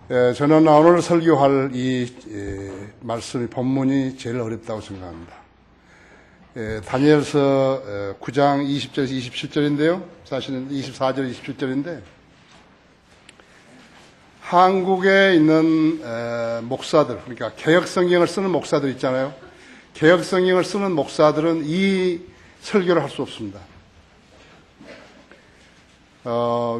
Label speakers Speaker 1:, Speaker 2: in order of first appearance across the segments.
Speaker 1: 저는 오늘 설교할 이 말씀의 본문이 제일 어렵다고 생각합니다. 다니엘서 9장 20절에서 27절인데요. 사실은 24절, 27절인데 한국에 있는 목사들, 그러니까 개혁성경을 쓰는 목사들 있잖아요. 개혁성경을 쓰는 목사들은 이 설교를 할 수 없습니다.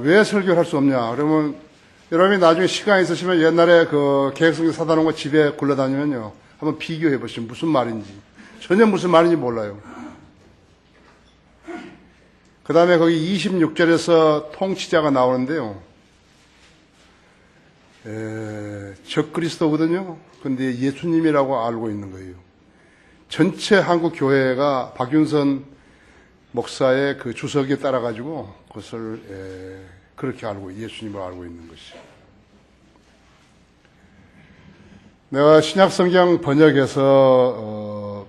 Speaker 1: 왜 설교를 할 수 없냐? 그러면 여러분이 나중에 시간 있으시면 옛날에 그 개혁성경 사다 놓은 거 집에 굴러다니면요. 한번 비교해 보시면 무슨 말인지. 전혀 무슨 말인지 몰라요. 그 다음에 거기 26절에서 통치자가 나오는데요. 적그리스도거든요. 근데 예수님이라고 알고 있는 거예요. 전체 한국 교회가 박윤선 목사의 그 주석에 따라가지고 그것을 그렇게 알고 예수님을 알고 있는 것이. 내가 신약 성경 번역해서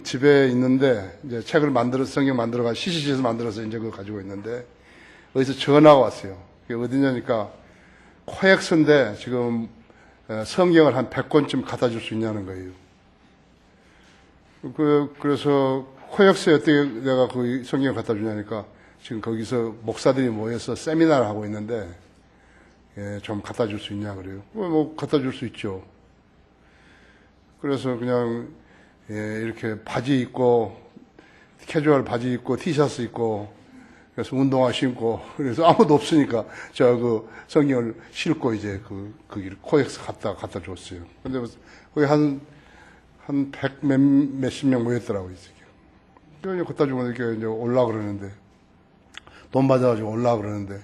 Speaker 1: 집에 있는데 이제 책을 성경 만들어가 CCC에서 만들어서 이제 그거 가지고 있는데 어디서 전화가 왔어요. 그게 어디냐니까 코엑스인데 지금 성경을 한 100권쯤 갖다 줄 수 있냐는 거예요. 그래서 코엑스에 어떻게 내가 그 성경을 갖다 주냐니까 지금 거기서 목사들이 모여서 세미나를 하고 있는데 좀 갖다 줄 수 있냐 그래요. 뭐 갖다 줄 수 있죠. 그래서 그냥 이렇게 바지 입고 캐주얼 바지 입고 티셔츠 입고 그래서 운동화 신고 그래서 아무도 없으니까 저 그 성경을 싣고 이제 거기를 코엑스 갖다 줬어요. 근데 거기 한 100 몇십 명 모였더라고요. 그래서 갖다 주면 이렇게 이제 올라 그러는데 돈 받아가지고 올라 그러는데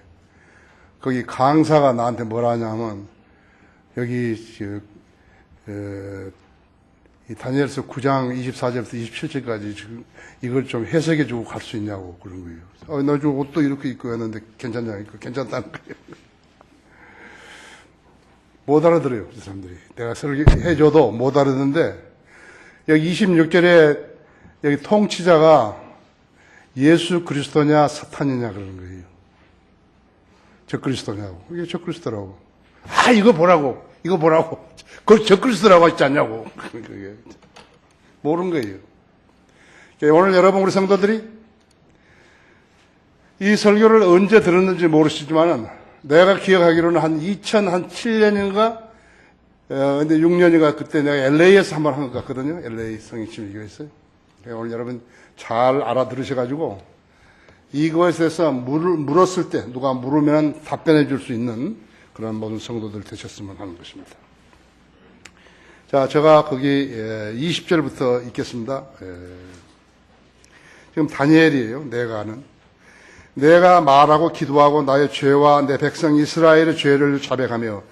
Speaker 1: 거기 강사가 나한테 뭐라 하냐면 여기 이 다니엘서 9장 24절부터 27절까지 지금 이걸 좀 해석해 주고 갈 수 있냐고 그런 거예요. 나 좀 옷도 이렇게 입고 했는데 괜찮냐니까 괜찮다는 거예요. 못 알아들어요, 그 사람들이. 내가 설교해 줘도 못 알아듣는데 여기 26절에 여기 통치자가 예수 그리스도냐 사탄이냐 그러는 거예요. 적그리스도냐고. 이게 적그리스도라고. 이거 보라고. 그걸 적그리스도라고 했지 않냐고. 모르는 거예요. 오늘 여러분 우리 성도들이 이 설교를 언제 들었는지 모르시지만은 내가 기억하기로는 한 2007년인가 근데 6년인가 그때 내가 LA에서 한번 한 것 같거든요. LA 성인침이교였어요. 오늘 여러분 잘 알아들으셔가지고 이거에 대해서 물었을 때 누가 물으면 답변해 줄 수 있는 그런 모든 성도들 되셨으면 하는 것입니다. 자, 제가 거기 20절부터 읽겠습니다. 지금 다니엘이에요. 내가 말하고 기도하고 나의 죄와 내 백성 이스라엘의 죄를 자백하며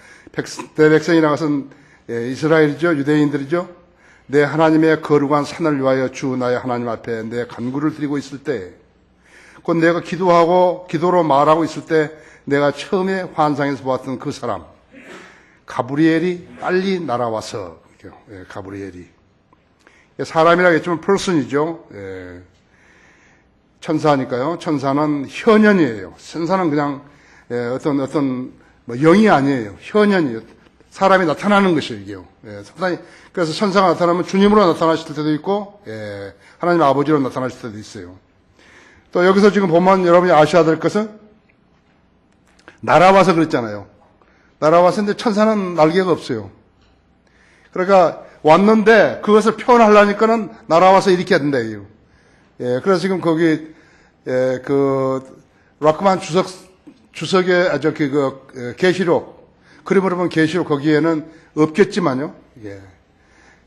Speaker 1: 내 백성이라는 것은 이스라엘이죠. 유대인들이죠. 내 하나님의 거룩한 산을 위하여 주 나의 하나님 앞에 내 간구를 드리고 있을 때, 곧 내가 기도로 말하고 있을 때 내가 처음에 환상에서 보았던 그 사람 가브리엘이 빨리 날아와서, 가브리엘이 사람이라고 했지만 person이죠. 천사니까요. 천사는 현현이에요. 천사는 그냥 어떤 영이 아니에요. 현현이에요. 사람이 나타나는 것이에요. 그래서 천사가 나타나면 주님으로 나타나실 때도 있고, 하나님 아버지로 나타나실 때도 있어요. 또 여기서 지금 보면 여러분이 아셔야 될 것은 날아와서 그랬잖아요. 날아왔는데 천사는 날개가 없어요. 그러니까 왔는데 그것을 표현하려니까는 날아와서 이렇게 해야 된다. 그래서 지금 거기 락만 주석의 계시록 그림으로 보면 계시록 거기에는 없겠지만요.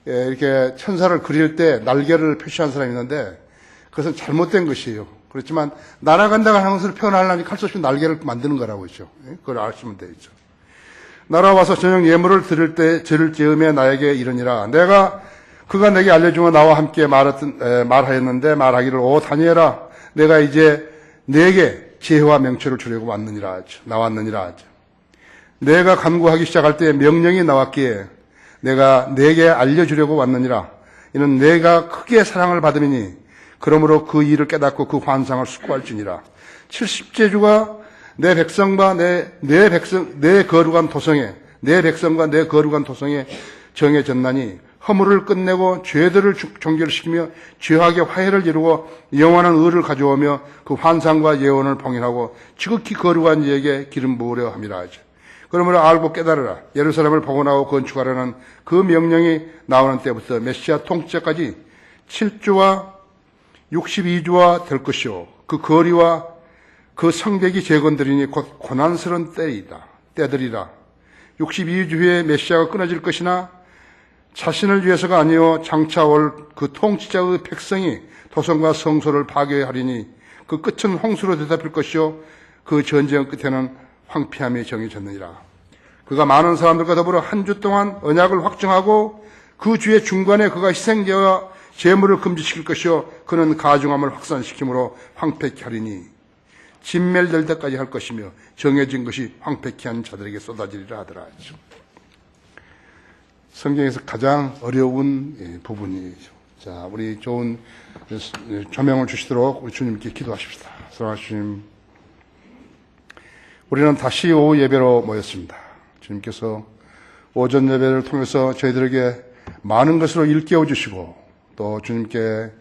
Speaker 1: 이렇게 천사를 그릴 때 날개를 표시한 사람이 있는데 그것은 잘못된 것이에요. 그렇지만 날아간다고 하는 것을 표현하려니까 할 수 없이 날개를 만드는 거라고 했죠. 그걸 아시면 되겠죠. 날아와서 저녁 예물을 드릴 때 저를 즈음에 나에게 이르니라. 그가 내게 알려주며 나와 함께 말하였는데 말하기를 오 다니엘아 내가 이제 내게 지혜와 명철을 주려고 나왔느니라 하죠. 내가 간구하기 시작할 때 명령이 나왔기에 내가 내게 알려주려고 왔느니라. 이는 내가 크게 사랑을 받음이니 그러므로 그 일을 깨닫고 그 환상을 숙고할지니라. 70제주가 내 백성과 내 거룩한 도성에 내 백성과 내 거룩한 토성에 정해졌나니 허물을 끝내고 죄들을 종결시키며 죄악의 화해를 이루고 영원한 의를 가져오며 그 환상과 예언을 봉인하고 지극히 거룩한 이에게 기름 부으려 함이라 하죠. 그러므로 알고 깨달으라. 예루살렘을 복원하고 건축하라는 그 명령이 나오는 때부터 메시아 통치자까지 7주와 62주와 될 것이요. 그 거리와 그 성벽이 재건되리니 곧 고난스러운 때들이라. 62주 후에 메시아가 끊어질 것이나 자신을 위해서가 아니요 장차 올 그 통치자의 백성이 도성과 성소를 파괴하리니 그 끝은 홍수로 되잡힐 것이요 그 전쟁 끝에는 황폐함이 정해졌느니라. 그가 많은 사람들과 더불어 한 주 동안 언약을 확정하고 그 주의 중간에 그가 희생제와 제물을 금지시킬 것이요 그는 가중함을 확산시키므로 황폐케 하리니 진멸될 때까지 할 것이며 정해진 것이 황폐케 한 자들에게 쏟아지리라 하더라. 성경에서 가장 어려운 부분이죠. 자, 우리 좋은 조명을 주시도록 우리 주님께 기도하십시다. 사랑하는 주님, 우리는 다시 오후 예배로 모였습니다. 주님께서 오전 예배를 통해서 저희들에게 많은 것으로 일깨워 주시고 또 주님께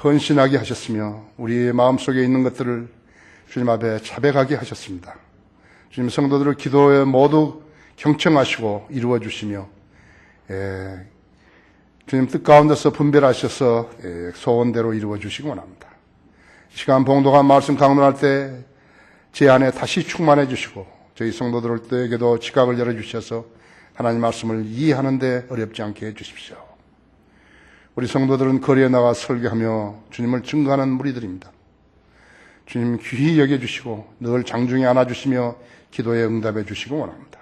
Speaker 1: 헌신하게 하셨으며 우리의 마음속에 있는 것들을 주님 앞에 자백하게 하셨습니다. 주님 성도들을 기도에 모두 경청하시고 이루어 주시며 주님 뜻 가운데서 분별하셔서 소원대로 이루어 주시기 원합니다. 시간 봉독한 말씀 강론할 때 제 안에 다시 충만해 주시고 저희 성도들에게도 지각을 열어주셔서 하나님 말씀을 이해하는 데 어렵지 않게 해주십시오. 우리 성도들은 거리에 나가 설교하며 주님을 증거하는 무리들입니다. 주님 귀히 여겨주시고 늘 장중에 안아주시며 기도에 응답해 주시기 원합니다.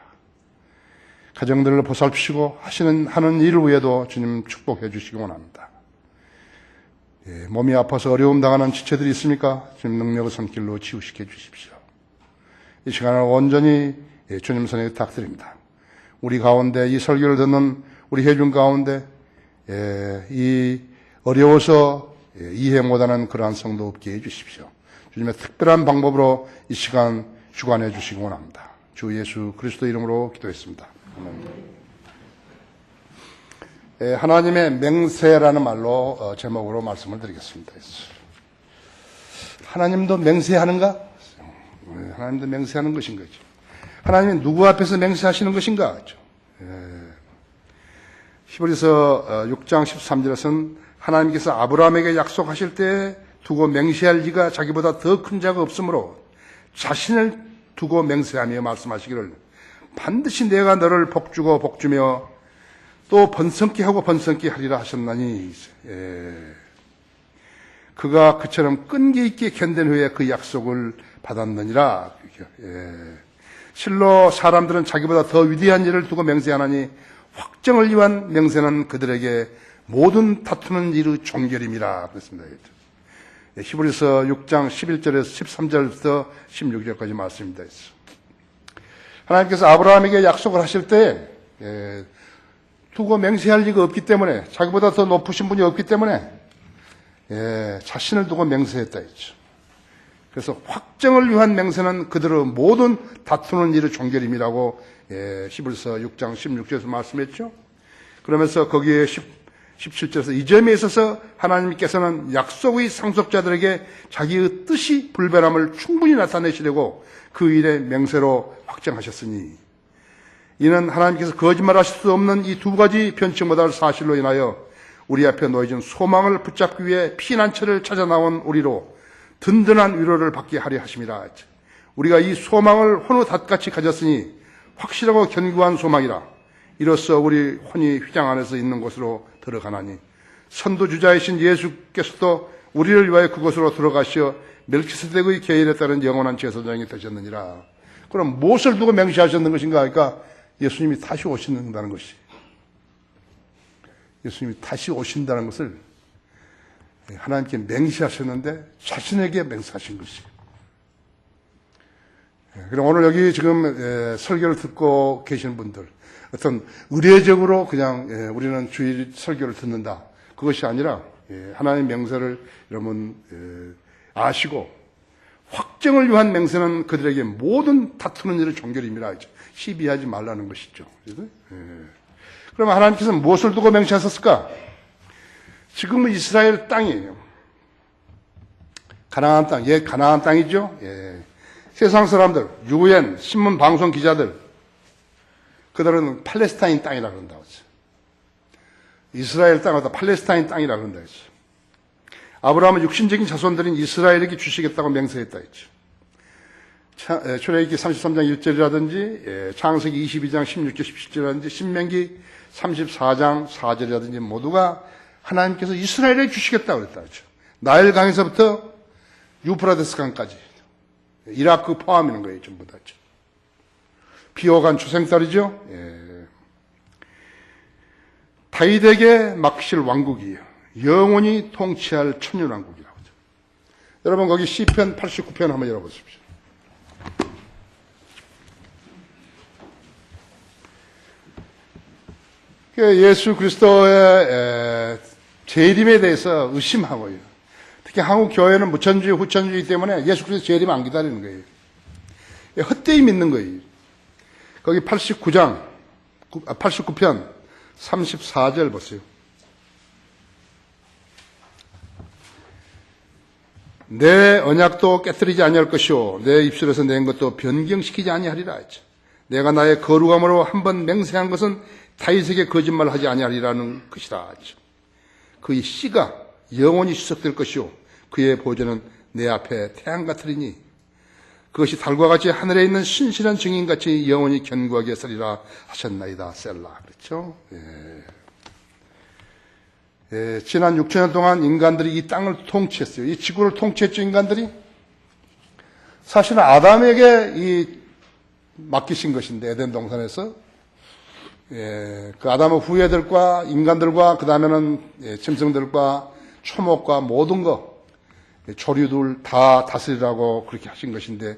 Speaker 1: 가정들을 보살피시고 하는 일 외에도 주님 축복해 주시기 원합니다. 몸이 아파서 어려움 당하는 지체들이 있습니까? 주님 능력의 손길로 치유시켜 주십시오. 이 시간을 온전히 주님 손에 부탁드립니다. 우리 가운데 이 설교를 듣는 우리 회중 가운데 이 어려워서 이해 못하는 그러한 성도 없게 해주십시오. 주님의 특별한 방법으로 이 시간 주관해 주시기 원합니다. 주 예수 그리스도 이름으로 기도했습니다. 아멘. 하나님의 맹세라는 말로 제목으로 말씀을 드리겠습니다. 하나님도 맹세하는가? 하나님도 맹세하는 것인 거죠. 하나님이 누구 앞에서 맹세하시는 것인가? 히브리서 6장 13절에서는 하나님께서 아브라함에게 약속하실 때 두고 맹세할 이가 자기보다 더 큰 자가 없으므로 자신을 두고 맹세하며 말씀하시기를 반드시 내가 너를 복주고 복주며 또 번성케 하고 번성케 하리라 하셨나니 그가 그처럼 끈기 있게 견딘 후에 그 약속을 받았느니라. 실로 사람들은 자기보다 더 위대한 일을 두고 맹세하나니 확정을 위한 맹세는 그들에게 모든 다투는 일의 종결임이라 그랬습니다. 히브리서 6장 11절에서 13절부터 16절까지 말씀입니다. 하나님께서 아브라함에게 약속을 하실 때 두고 맹세할 리가 없기 때문에 자기보다 더 높으신 분이 없기 때문에 자신을 두고 맹세했다 했죠. 그래서 확정을 위한 맹세는 그들의 모든 다투는 일의 종결임이라고 히브리서 6장 16절에서 말씀했죠. 그러면서 거기에 17절에서 이 점에 있어서 하나님께서는 약속의 상속자들에게 자기의 뜻이 불변함을 충분히 나타내시려고 그 일의 맹세로 확정하셨으니 이는 하나님께서 거짓말하실 수 없는 이 두 가지 변치 못할 사실로 인하여 우리 앞에 놓여진 소망을 붙잡기 위해 피난처를 찾아 나온 우리로 든든한 위로를 받게 하려 하심이라. 우리가 이 소망을 혼우 닷같이 가졌으니 확실하고 견고한 소망이라. 이로써 우리 혼이 휘장 안에서 있는 곳으로 들어가나니 선두주자이신 예수께서도 우리를 위하여 그곳으로 들어가시어 멜키세덱의 계율에 따른 영원한 제사장이 되셨느니라. 그럼 무엇을 두고 맹세하셨는 것인가? 그러니까 예수님이 다시 오신다는 것이. 예수님이 다시 오신다는 것을 하나님께 맹세하셨는데 자신에게 맹세하신 것이. 그럼 오늘 여기 지금 설교를 듣고 계시는 분들, 어떤 의례적으로 그냥 우리는 주일 설교를 듣는다. 그것이 아니라 하나님의 맹세를 여러분 아시고 확정을 위한 맹세는 그들에게 모든 다투는 일의 종결임이라 하죠. 시비하지 말라는 것이죠. 그래서? 예. 그럼 하나님께서 무엇을 두고 맹세하셨을까? 지금은 이스라엘 땅이에요. 가나안 땅, 가나안 땅이죠. 예. 세상 사람들, 유엔, 신문, 방송 기자들, 그들은 팔레스타인 땅이라고 그런다고 했어요. 이스라엘 땅보다 팔레스타인 땅이라고 그런다고 했어요. 아브라함은 육신적인 자손들인 이스라엘에게 주시겠다고 맹세했다 했죠. 출애굽기 33장 1절이라든지 창세기 22장 16절 17절이라든지 신명기 34장 4절이라든지 모두가 하나님께서 이스라엘에 주시겠다고 그랬다 했죠. 나일강에서부터 유프라데스 강까지 이라크 포함이는 거예요. 전부 다. 비호간 초생딸이죠. 예. 다윗에게 맡기실 왕국이에요. 영원히 통치할 천년왕국이라고 하죠. 여러분 거기 시편 89편 한번 열어보십시오. 예수 그리스도의 재림에 대해서 의심하고요. 특히 한국 교회는 무천주의, 후천주의 때문에 예수 그리스도 재림 안 기다리는 거예요. 헛되이 믿는 거예요. 거기 89편 34절 보세요. 내 언약도 깨뜨리지 아니할 것이요 내 입술에서 낸 것도 변경시키지 아니하리라 했죠. 내가 나의 거룩함으로 한번 맹세한 것은 다윗에게 거짓말하지 아니하리라는 것이라 했죠. 그의 씨가 영원히 수석될 것이요 그의 보좌는 내 앞에 태양 같으리니 그것이 달과 같이 하늘에 있는 신실한 증인같이 영원히 견고하게 서리라 하셨나이다. 셀라. 그렇죠? 지난 6천년 동안 인간들이 이 땅을 통치했어요. 이 지구를 통치했죠, 인간들이. 사실은 아담에게 이 맡기신 것인데, 에덴 동산에서. 그 아담의 후예들과 인간들과, 그 다음에는 짐승들과 초목과 모든 것, 조류들 다 다스리라고 그렇게 하신 것인데,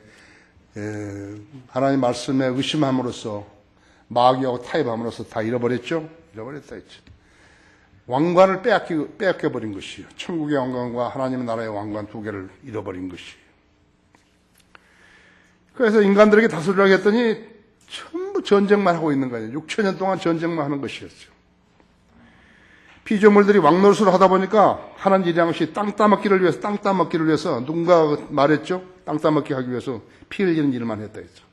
Speaker 1: 하나님 말씀에 의심함으로써, 마귀하고 타협함으로써 다 잃어버렸죠? 잃어버렸다 했죠. 왕관을 빼앗겨버린 것이에요. 천국의 왕관과 하나님의 나라의 왕관 두 개를 잃어버린 것이에요. 그래서 인간들에게 다스리라고 했더니 전부 전쟁만 하고 있는 거예요. 6천년 동안 전쟁만 하는 것이었죠. 피조물들이 왕노릇을 하다 보니까 하나님 일양시 땅 따먹기를 위해서 누군가 말했죠. 땅 따먹기 하기 위해서 피 흘리는 일만 했다 했죠.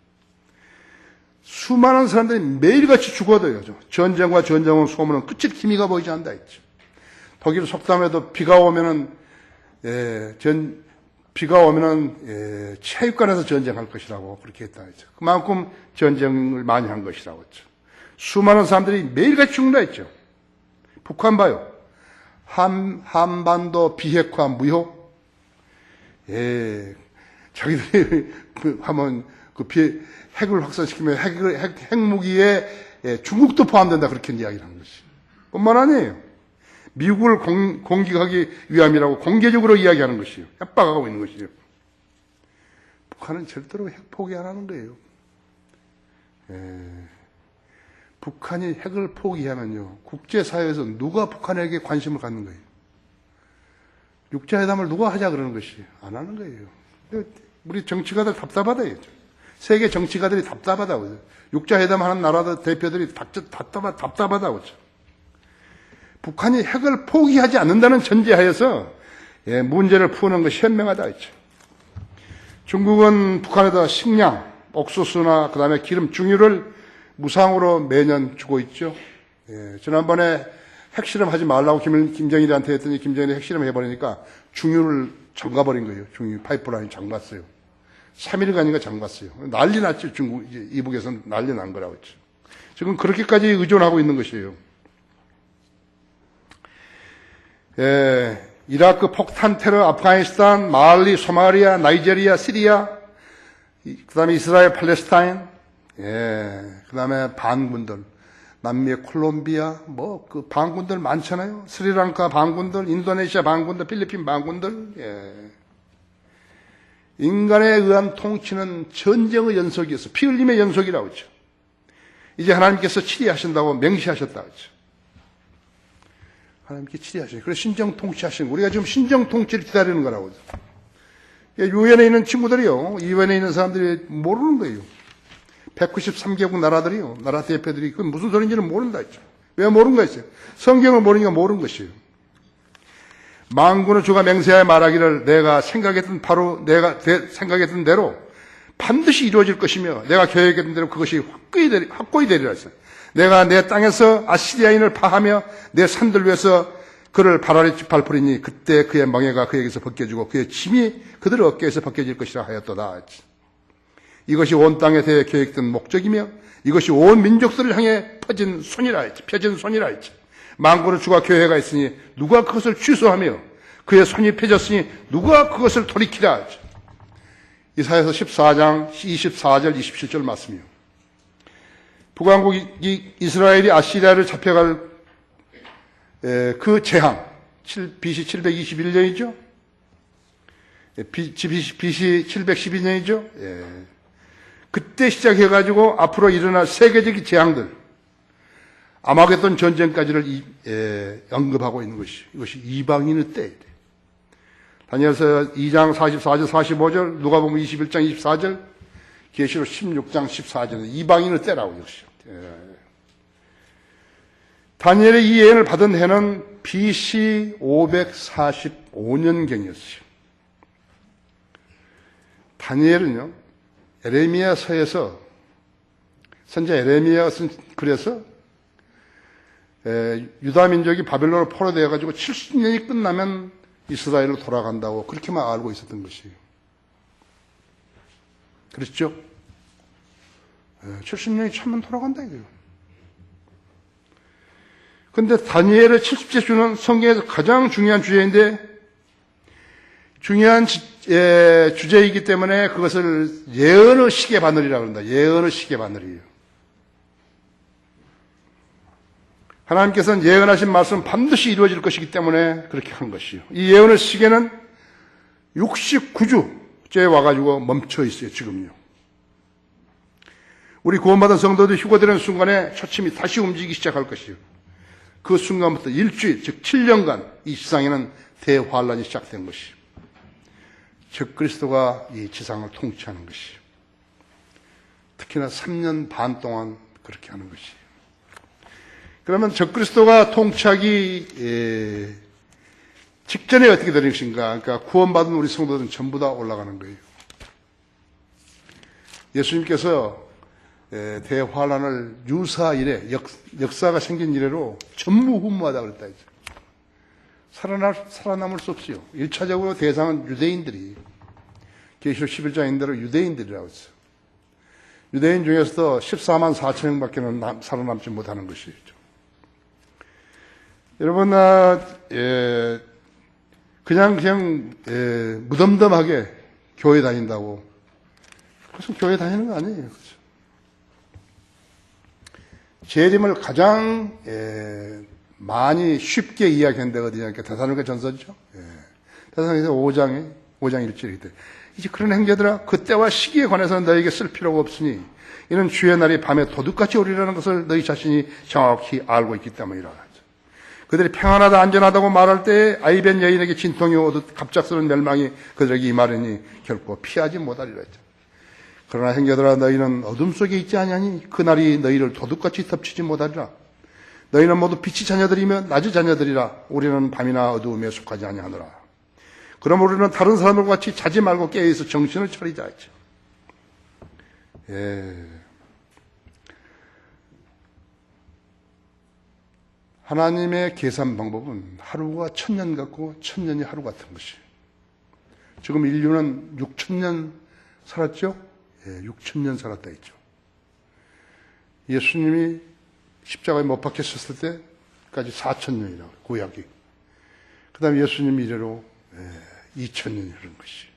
Speaker 1: 수많은 사람들이 매일같이 죽어도요. 전쟁과 전쟁의 소문은 끝일 기미가 보이지 않는다 했죠. 독일 속담에도 비가 오면은 체육관에서 전쟁할 것이라고 그렇게 했다 했죠. 그만큼 전쟁을 많이 한 것이라고 했죠. 수많은 사람들이 매일같이 죽는다 했죠. 북한 봐요. 한반도 비핵화 무효. 자기들이 하면 핵을 확산시키면 핵무기에 중국도 포함된다 그렇게 이야기를 하는 것이. 뿐만 아니에요. 미국을 공격하기 위함이라고 공개적으로 이야기하는 것이에요. 협박하고 있는 것이에요. 북한은 절대로 핵 포기 안 하는 거예요. 북한이 핵을 포기하면요. 국제사회에서 누가 북한에게 관심을 갖는 거예요? 육자회담을 누가 하자 그러는 것이 안 하는 거예요. 우리 정치가들 답답하다. 세계 정치가들이 답답하다고. 육자회담 하는 나라들 대표들이 답답하다고. 북한이 핵을 포기하지 않는다는 전제하에서 문제를 푸는 것이 현명하다 했죠. 중국은 북한에다 식량, 옥수수나 그다음에 기름, 중유를 무상으로 매년 주고 있죠. 지난번에 핵실험하지 말라고 김정일한테 했더니 김정일이 핵실험 해버리니까 중유를 잠가버린 거예요. 중유 파이프라인 잠갔어요. 3일간인가 잠갔어요. 난리 났죠. 중국, 이북에서는 난리 난 거라고 했죠. 지금 그렇게까지 의존하고 있는 것이에요. 이라크 폭탄 테러, 아프가니스탄, 말리, 소마리아, 나이제리아, 시리아, 그 다음에 이스라엘, 팔레스타인, 그 다음에 반군들, 남미의 콜롬비아, 그 반군들 많잖아요. 스리랑카 반군들, 인도네시아 반군들, 필리핀 반군들, 인간에 의한 통치는 전쟁의 연속이었어. 피 흘림의 연속이라고 했죠. 이제 하나님께서 치리하신다고 맹시하셨다고 했죠. 하나님께 치리하시죠. 그래서 신정 통치하시는 거. 우리가 지금 신정 통치를 기다리는 거라고. 유엔에 있는 친구들이요. 유엔에 있는 사람들이 모르는 거예요. 193개국 나라들이요. 나라 대표들이 그 무슨 소리인지는 모른다 했죠. 왜 모르는 거였어요? 성경을 모르니까 모르는 것이에요. 만군의 주가 맹세하여 말하기를 내가 생각했던 대로 반드시 이루어질 것이며 내가 계획했던 대로 그것이 확고히 되리라 했어요. 내가 내 땅에서 아시리아인을 파하며 내 산들 위에서 그를 발아래 밟으리니 그때 그의 멍에가 그에게서 벗겨지고 그의 짐이 그들의 어깨에서 벗겨질 것이라 하였도다. 이것이 온 땅에 대해 계획된 목적이며 이것이 온 민족들을 향해 펴진 손이라 했지. 만군의 주가 교회가 있으니 누가 그것을 취소하며 그의 손이 펴졌으니 누가 그것을 돌이키라 했지. 이사야서 14장 24절 27절 말씀이요. 북왕국이 이스라엘이 아시리아를 잡혀갈 그 재앙, BC 721년이죠. BC 712년이죠. 그때 시작해가지고 앞으로 일어날 세계적인 재앙들, 아마겟돈 전쟁까지를 언급하고 있는 것이, 이것이 이방인의 때에 돼. 다니엘서 2장 44절 45절, 누가복음 21장 24절, 계시록 16장 14절, 이방인의 때라고 역시. 다니엘의 이 예언을 받은 해는 BC 545년경이었어요. 다니엘은요, 에레미야서에서 선지자 에레미야가 쓴 글에서 유다 민족이 바벨론으로 포로되어 가지고 70년이 끝나면 이스라엘로 돌아간다고 그렇게만 알고 있었던 것이에요. 그렇죠? 70년이 차면 돌아간다 이거예요. 근데 다니엘의 70째 주는 성경에서 가장 중요한 주제인데 중요한 주제이기 때문에 그것을 예언의 시계 바늘이라고 합니다. 예언의 시계 바늘이에요. 하나님께서는 예언하신 말씀은 반드시 이루어질 것이기 때문에 그렇게 한 것이요. 이 예언의 시계는 69주째 와가지고 멈춰 있어요, 지금요. 우리 구원받은 성도들이 휴거되는 순간에 초침이 다시 움직이기 시작할 것이요. 그 순간부터 일주일, 즉 7년간 이 지상에는 대환란이 시작된 것이요. 즉 그리스도가 이 지상을 통치하는 것이요. 특히나 3년 반 동안 그렇게 하는 것이요. 그러면 적그리스도가 통치하기 직전에 어떻게 되는 것인가? 그러니까 구원받은 우리 성도들은 전부 다 올라가는 거예요. 예수님께서 대환란을 유사 이래 역사가 생긴 이래로 전무후무하다 그랬다 했죠. 살아남을 수 없어요. 1차적으로 대상은 유대인들이 계시록 11장인 대로 유대인들이라고 했어요. 유대인 중에서도 14만 4천 명밖에 살아남지 못하는 것이죠. 여러분, 그냥 무덤덤하게 교회 다닌다고. 그것은 교회 다니는 거 아니에요. 그렇죠? 재림을 가장, 많이 쉽게 이야기한 데가 어디냐니까 데살로니가 전서죠. 데살로니가 5장 1절이 돼. 이제 그런 행제들아, 그때와 시기에 관해서는 너에게 쓸 필요가 없으니, 이는 주의 날이 밤에 도둑같이 오리라는 것을 너희 자신이 정확히 알고 있기 때문이라. 그들이 평안하다 안전하다고 말할 때에 아이벤 여인에게 진통이 오듯 갑작스러운 멸망이 그들에게 임하려니 결코 피하지 못하리라 했죠. 그러나 형제들아 너희는 어둠 속에 있지 아니하니 그날이 너희를 도둑같이 덮치지 못하리라. 너희는 모두 빛의 자녀들이며 낮의 자녀들이라. 우리는 밤이나 어두움에 속하지 아니하노라. 그럼 우리는 다른 사람들과 같이 자지 말고 깨어있어 정신을 차리자 했죠. 하나님의 계산 방법은 하루가 1000년 같고 1000년이 하루 같은 것이에요. 지금 인류는 6000년 살았죠? 6000년 살았다 했죠. 예수님이 십자가에 못 박히셨을 때까지 4000년이라고 구약이. 그 다음에 예수님이 이래로 2000년이 흐른 것이에요.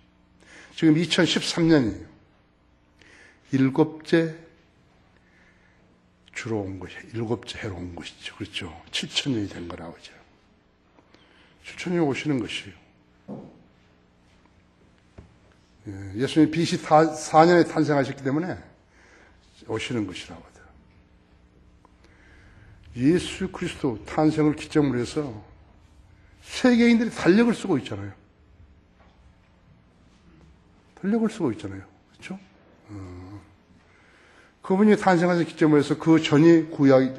Speaker 1: 지금 2013년이에요. 7째 주로 온 것이 7째 해로 온 것이죠. 그렇죠. 7000년이 된 거라고 하죠. 7000년이 오시는 것이에요. 예수님이 BC 4년에 탄생하셨기 때문에 오시는 것이라고 하죠. 예수 그리스도 탄생을 기점으로 해서 세계인들이 달력을 쓰고 있잖아요. 달력을 쓰고 있잖아요. 그렇죠? 그분이 탄생하신 기점으로 해서 그 전이 구약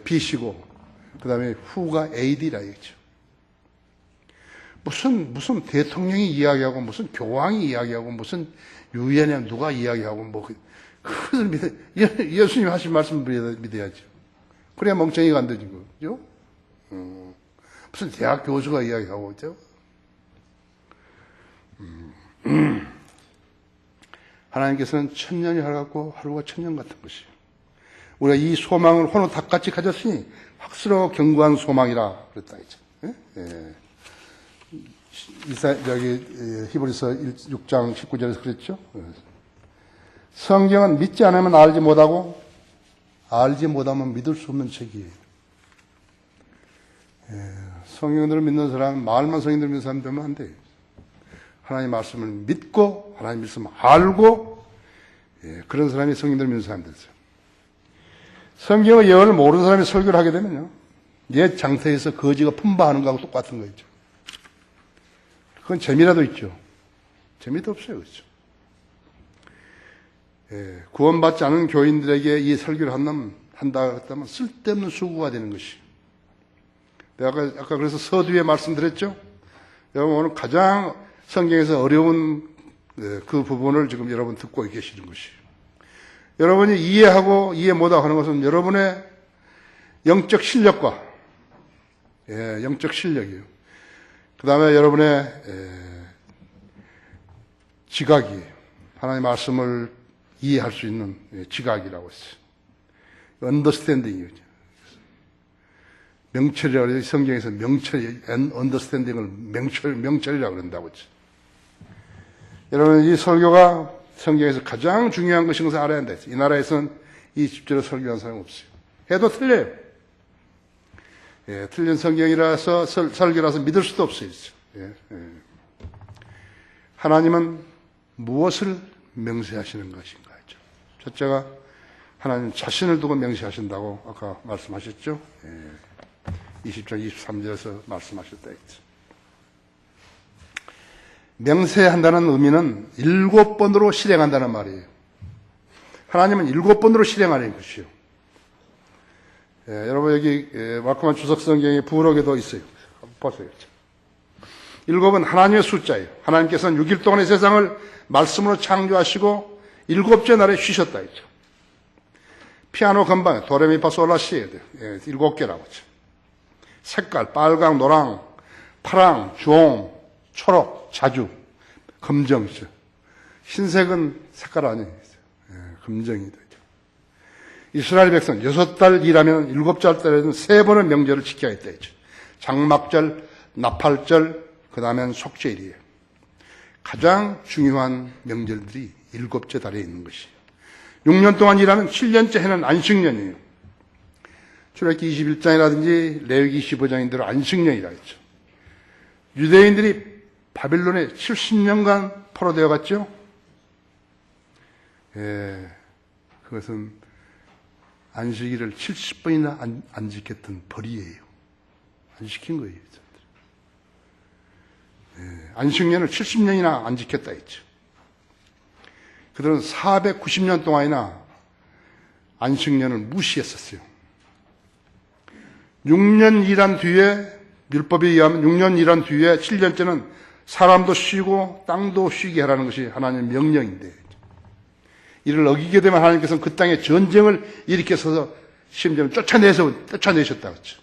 Speaker 1: B시고 그 다음에 후가 AD라 이거죠. 무슨 대통령이 이야기하고 무슨 교황이 이야기하고 무슨 유엔에 누가 이야기하고 뭐 그것을 예수님이 하신 말씀을 믿어야죠. 그래야 멍청이가 안 되는 거죠. 무슨 대학 교수가 이야기하고 그죠. 하나님께서는 천년이 하루같고 하루가 천년 같은 것이에요. 우리가 이 소망을 혼을 닭같이 가졌으니 확실하고 견고한 소망이라 그랬다 이죠. 예? 히브리서 6장 19절에서 그랬죠. 성경은 믿지 않으면 알지 못하고 알지 못하면 믿을 수 없는 책이에요. 성경들을 믿는 사람, 말만 성경들을 믿는 사람 되면 안 돼요. 하나님 말씀을 믿고 하나님 말씀을 알고 그런 사람이 성경들을 믿는 사람들이죠. 성경의 예언을 모르는 사람이 설교를 하게 되면요, 옛 장터에서 거지가 품바하는 거하고 똑같은 거죠. 그건 재미라도 있죠. 재미도 없어요. 그렇죠? 구원받지 않은 교인들에게 이 설교를 한다 했다면 쓸데없는 수고가 되는 것이. 내가 아까 그래서 서두에 말씀드렸죠. 여러분 오늘 가장 성경에서 어려운 그 부분을 지금 여러분 듣고 계시는 것이. 여러분이 이해하고 이해 못하고 하는 것은 여러분의 영적 실력과 영적 실력이에요. 그 다음에 여러분의 지각이 하나님의 말씀을 이해할 수 있는 지각이라고 했어요. 언더스탠딩이죠. 명철이라고 해서 성경에서 명철, 언더스탠딩을 명철이라고 그런다고 했죠. 여러분 이 설교가 성경에서 가장 중요한 것인 것을 알아야 한다. 이 나라에서는 이 집절을 설교한 사람이 없어요. 해도 틀려요. 틀린 성경이라서 설교라서 믿을 수도 없어요. 하나님은 무엇을 명세하시는 것인가 했죠. 첫째가 하나님 자신을 두고 명세하신다고 아까 말씀하셨죠. 20장 23절에서 말씀하셨다 했죠. 명세한다는 의미는 7번으로 실행한다는 말이에요. 하나님은 7번으로 실행하는 것이요. 여러분 여기 마크만 주석 성경에 부록에도 있어요. 보세요. 7은 하나님의 숫자예요. 하나님께서는 6일 동안의 세상을 말씀으로 창조하시고 7째 날에 쉬셨다 했죠. 피아노 건반에 도레미파솔라시에 7개라고 했죠. 색깔 빨강, 노랑, 파랑, 주홍, 초록, 자주, 검정이죠. 흰색은 색깔 아니에요. 검정이 되죠. 이스라엘 백성 6달 일하면 7달 달에는 3번의 명절을 지켜야 했다 했죠. 장막절, 나팔절, 그 다음엔 속죄일이에요. 가장 중요한 명절들이 7째 달에 있는 것이에요. 6년 동안 일하면 7년째 해는 안식년이에요. 출애굽기 21장이라든지 레위기 15장인대로 안식년이라 했죠. 유대인들이 바빌론에 70년간 포로되어 갔죠. 그것은 안식일을 70번이나 안 지켰던 벌이에요. 안 지킨 거예요. 안식년을 70년이나 안 지켰다 했죠. 그들은 490년 동안이나 안식년을 무시했었어요. 6년 일한 뒤에, 율법에 의하면 6년 일한 뒤에 7년째는 사람도 쉬고 땅도 쉬게 하라는 것이 하나님의 명령인데, 이를 어기게 되면 하나님께서는 그 땅에 전쟁을 일으켜서 심지어는 쫓아내셨다고 했죠.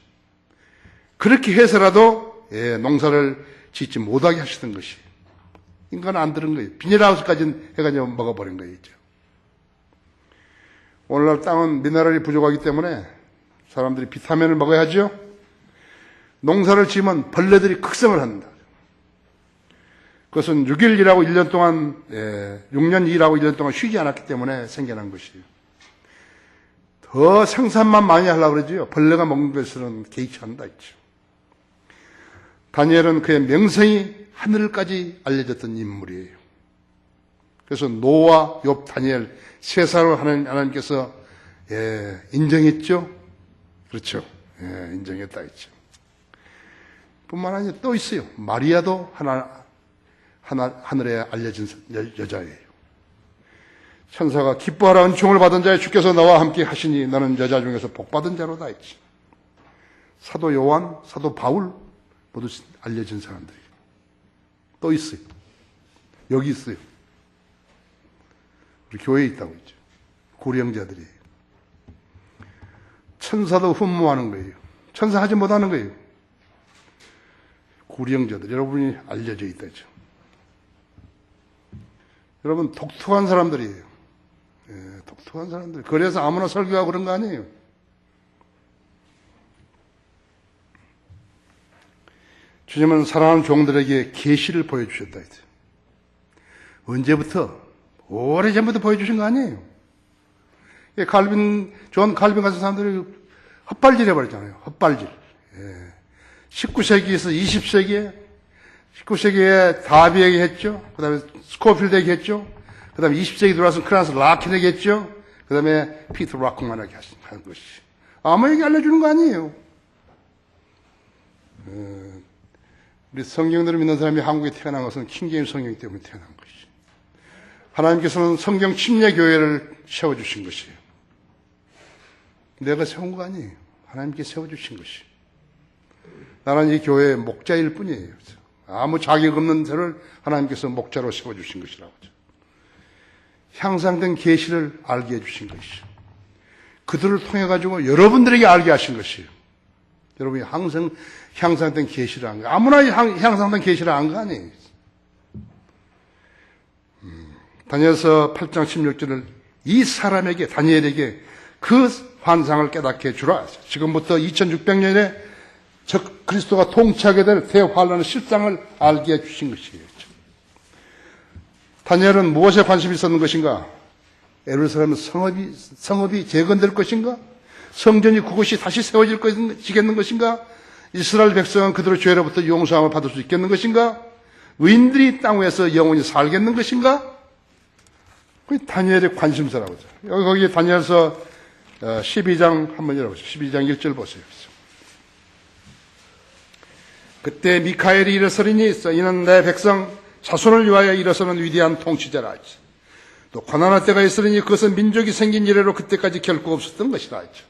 Speaker 1: 그렇게 해서라도 농사를 짓지 못하게 하시던 것이. 인간은 안 들은 거예요. 비닐하우스까지는 해가지고 먹어버린 거예요. 오늘날 땅은 미네랄이 부족하기 때문에 사람들이 비타민을 먹어야죠. 농사를 지으면 벌레들이 극성을 한다. 그것은 6일 일하고 1년 동안, 6년 일하고 1년 동안 쉬지 않았기 때문에 생겨난 것이에요. 더 생산만 많이 하려고 그러죠. 벌레가 먹는 것은 개의치 않는다 했죠. 다니엘은 그의 명성이 하늘까지 알려졌던 인물이에요. 그래서 노아, 욥, 다니엘 세 사람을 하나님께서 인정했죠. 그렇죠. 인정했다 했죠. 뿐만 아니라 또 있어요. 마리아도 하늘에 알려진 여자예요. 천사가 기뻐하라 은총을 받은 자의 주께서 나와 함께 하시니 너는 여자 중에서 복받은 자로다 했지. 사도 요한, 사도 바울 모두 알려진 사람들이 또 있어요. 여기 있어요. 우리 교회에 있다고 있죠. 고령자들이. 천사도 흠모하는 거예요. 천사 하지 못하는 거예요. 고령자들, 여러분이 알려져 있다죠. 여러분 독특한 사람들이에요. 예, 독특한 사람들. 그래서 아무나 설교하고 그런 거 아니에요. 주님은 사랑하는 종들에게 계시를 보여주셨다 했어요. 언제부터? 오래전부터 보여주신 거 아니에요. 존 칼빈 같은 사람들이 헛발질 해버렸잖아요. 헛발질. 예. 19세기에서 20세기에 19세기에 다비에게 했죠. 그 다음에 스코필드에게 했죠. 그 다음에 20세기 들어와서 크란스 라킨에게 했죠. 그 다음에 피터 라콩만에게 한 것이. 아무에게 알려주는 거 아니에요. 우리 성경대로 믿는 사람이 한국에 태어난 것은 킹제임스 성경 때문에 태어난 것이. 하나님께서는 성경 침례 교회를 세워주신 것이에요. 내가 세운 거 아니에요. 하나님께 세워주신 것이. 나는 이 교회의 목자일 뿐이에요. 아무 자격 없는 자를 하나님께서 목자로 세워주신 것이라고 하죠. 향상된 계시를 알게 해주신 것이죠. 그들을 통해 가지고 여러분들에게 알게 하신 것이에요. 여러분이 항상 향상된 계시를 안 거. 아무나 향상된 계시를 안 거 아니에요. 다니엘서 8장 16절을 이 사람에게 다니엘에게 그 환상을 깨닫게 해주라. 지금부터 2600년에 적 그리스도가 통치하게 될 대환란의 실상을 알게 해주신 것이에요. 다니엘은 무엇에 관심이 있었는 것인가? 예루살렘 성읍이 재건될 것인가? 성전이 그것이 다시 세워지겠는 것인가? 이스라엘 백성은 그들의 죄로부터 용서함을 받을 수 있겠는 것인가? 의인들이 땅 위에서 영원히 살겠는 것인가? 그게 다니엘의 관심사라고 하죠. 거기 다니엘서 12장 한번 열어보세요. 12장 1절 보세요. 그때 미카엘이 일어서리니 이는 내 백성 자손을 위하여 일어서는 위대한 통치자라 하지. 또 고난할 때가 있으리니 그것은 민족이 생긴 이래로 그때까지 결코 없었던 것이라 하죠.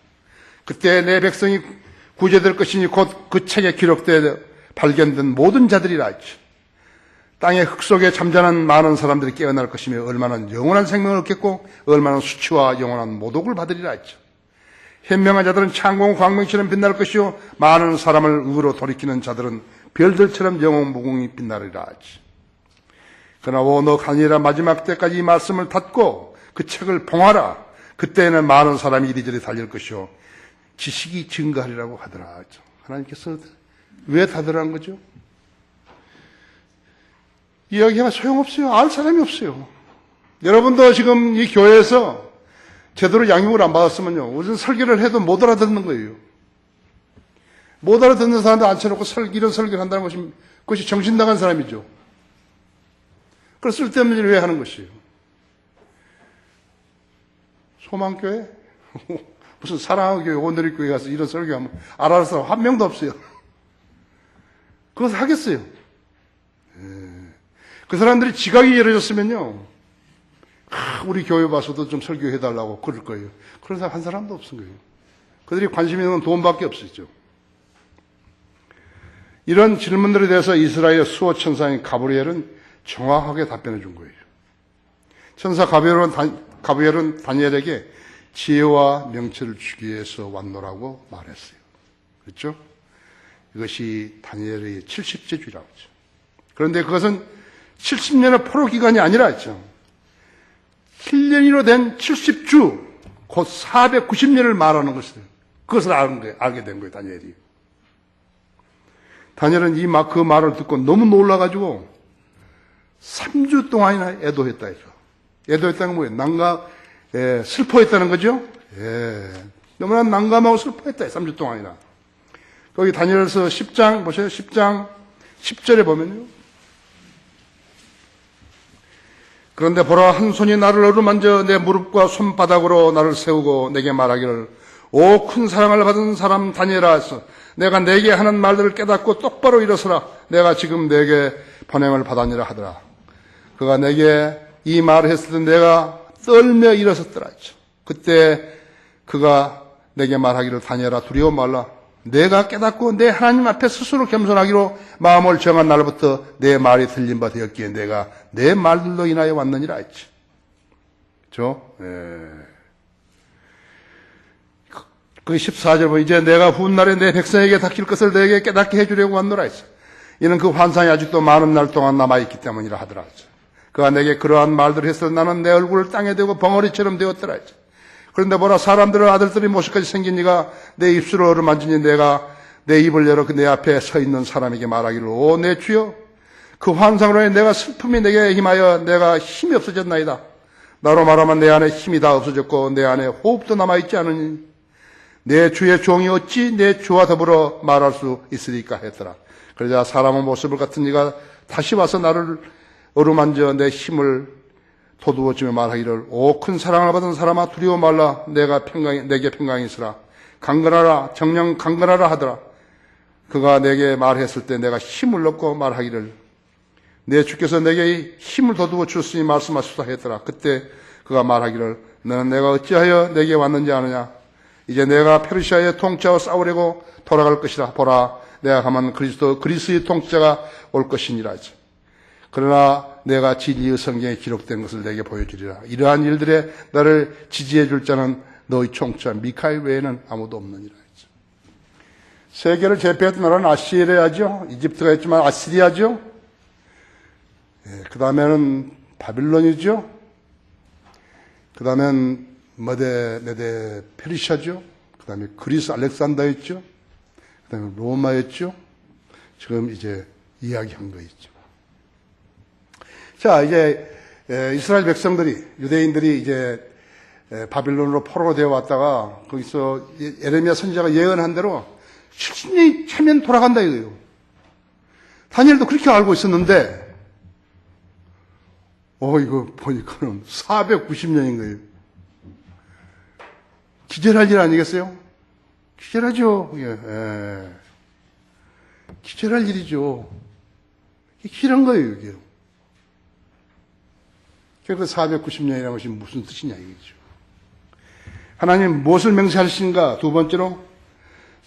Speaker 1: 그때 내 백성이 구제될 것이니 곧 그 책에 기록되어 발견된 모든 자들이라 하죠. 땅의 흙 속에 잠자는 많은 사람들이 깨어날 것이며 얼마나 영원한 생명을 얻겠고 얼마나 수치와 영원한 모독을 받으리라 하죠. 현명한 자들은 창공 광명처럼 빛날 것이요 많은 사람을 의로 돌이키는 자들은 별들처럼 영원무궁히 빛나리라 하지. 그러나 너 다니엘아 마지막 때까지 이 말씀을 닫고 그 책을 봉하라. 그때에는 많은 사람이 이리저리 달릴 것이요 지식이 증가하리라고 하더라 하죠. 하나님께서 왜 닫으라는 거죠? 이야기하면 소용없어요. 알 사람이 없어요. 여러분도 지금 이 교회에서 제대로 양육을 안 받았으면요, 우리는 설교를 해도 못 알아듣는 거예요. 못 알아듣는 사람들 앉혀놓고 이런 설교를 한다는 그것이 정신 나간 사람이죠. 그걸 쓸데없는 일을 왜 하는 것이에요? 소망교회? 무슨 사랑하는 교회, 오늘의 교회 가서 이런 설교하면 알아듣는 사람 한 명도 없어요. 그것을 하겠어요. 그 사람들이 지각이 이루어졌으면요, 우리 교회 와서도 좀 설교해달라고 그럴 거예요. 그런 사람 한 사람도 없은 거예요. 그들이 관심 있는 건 돈밖에 없었죠. 이런 질문들에 대해서 이스라엘의 수호 천사인 가브리엘은 정확하게 답변해 준 거예요. 천사 가브리엘은 다니엘에게 지혜와 명철을 주기 위해서 왔노라고 말했어요. 그렇죠? 이것이 다니엘의 70제 주라고 하죠. 그런데 그것은 70년의 포로 기간이 아니라 했죠. 7년으로 된 70주, 곧 490년을 말하는 것을, 그것을 알게 된 거예요, 다니엘이. 다니엘은 그 말을 듣고 너무 놀라가지고 3주 동안이나 애도했다 해죠. 애도했다는 건 뭐예요? 슬퍼했다는 거죠? 예. 너무나 난감하고 슬퍼했다, 3주 동안이나. 거기 다니엘서 10장, 보세요. 10장 10절에 보면요. 그런데 보라, 한 손이 나를 어루만져 내 무릎과 손바닥으로 나를 세우고 내게 말하기를, 오 큰 사랑을 받은 사람 다니엘아 했어. 내가 내게 하는 말들을 깨닫고 똑바로 일어서라. 내가 지금 내게 번영을 받았니라 하더라. 그가 내게 이 말을 했을 때 내가 떨며 일어섰더라 했죠. 그때 그가 내게 말하기를 다니엘아 두려워 말라. 내가 깨닫고 내 하나님 앞에 스스로 겸손하기로 마음을 정한 날부터 내 말이 들린 바 되었기에 내가 내 말들로 인하여 왔느니라 했지. 그렇죠? 그 14절 보면 이제 내가 훗날에 내 백성에게 닥칠 것을 내게 깨닫게 해주려고 왔노라 했어. 이는 그 환상이 아직도 많은 날 동안 남아있기 때문이라 하더라 했죠. 그가 내게 그러한 말들을 했을 나는 내 얼굴을 땅에 대고 벙어리처럼 되었더라 했죠. 그런데 뭐라 사람들은 아들들이 모습까지 생긴 네가 내 입술을 어루만지니 내가 내 입을 열어 내 앞에 서 있는 사람에게 말하기를 오 내 주여 그 환상으로 인해 내가 슬픔이 내게 힘하여 내가 힘이 없어졌나이다. 나로 말하면 내 안에 힘이 다 없어졌고 내 안에 호흡도 남아있지 않으니 내 주의 종이 어찌 내 주와 더불어 말할 수 있으리까 했더라. 그러자 사람의 모습을 같은 네가 다시 와서 나를 어루만져 내 힘을 도두어주며 말하기를 오 큰 사랑을 받은 사람아 두려워 말라. 내게 평강이 있으라. 강건하라 정녕 강건하라 하더라. 그가 내게 말했을 때 내가 힘을 얻고 말하기를 내 주께서 내게 힘을 도두어 주었으니 말씀하소서 했더라. 그때 그가 말하기를 너는 내가 어찌하여 내게 왔는지 아느냐. 이제 내가 페르시아의 통치하고 싸우려고 돌아갈 것이라. 보라 내가 가면 그리스의 통치자가 올 것이니라. 그러나 내가 진리의 성경에 기록된 것을 내게 보여주리라. 이러한 일들에 나를 지지해 줄 자는 너희 총자 미카엘 외에는 아무도 없느니라. 세계를 제패했던 나라는 아시리아죠. 이집트가 있지만 아시리아죠. 그 다음에는 바빌론이죠. 그 다음엔 메데 페르시아죠. 그 다음에 그리스 알렉산더였죠. 그 다음에 로마였죠. 지금 이제 이야기한 거 있죠. 자, 이제 이스라엘 백성들이 유대인들이 이제 바빌론으로 포로로 되어 왔다가 거기서 예레미야 선지자가 예언한 대로 70년이 차면 돌아간다 이거예요. 다니엘도 그렇게 알고 있었는데 이거 보니까는 490년인 거예요. 기절할 일 아니겠어요? 기절하죠. 예. 기절할 일이죠. 기절한 거예요, 이게. 그 490년이라는 것이 무슨 뜻이냐 이거죠. 하나님 무엇을 맹세하신가? 두 번째로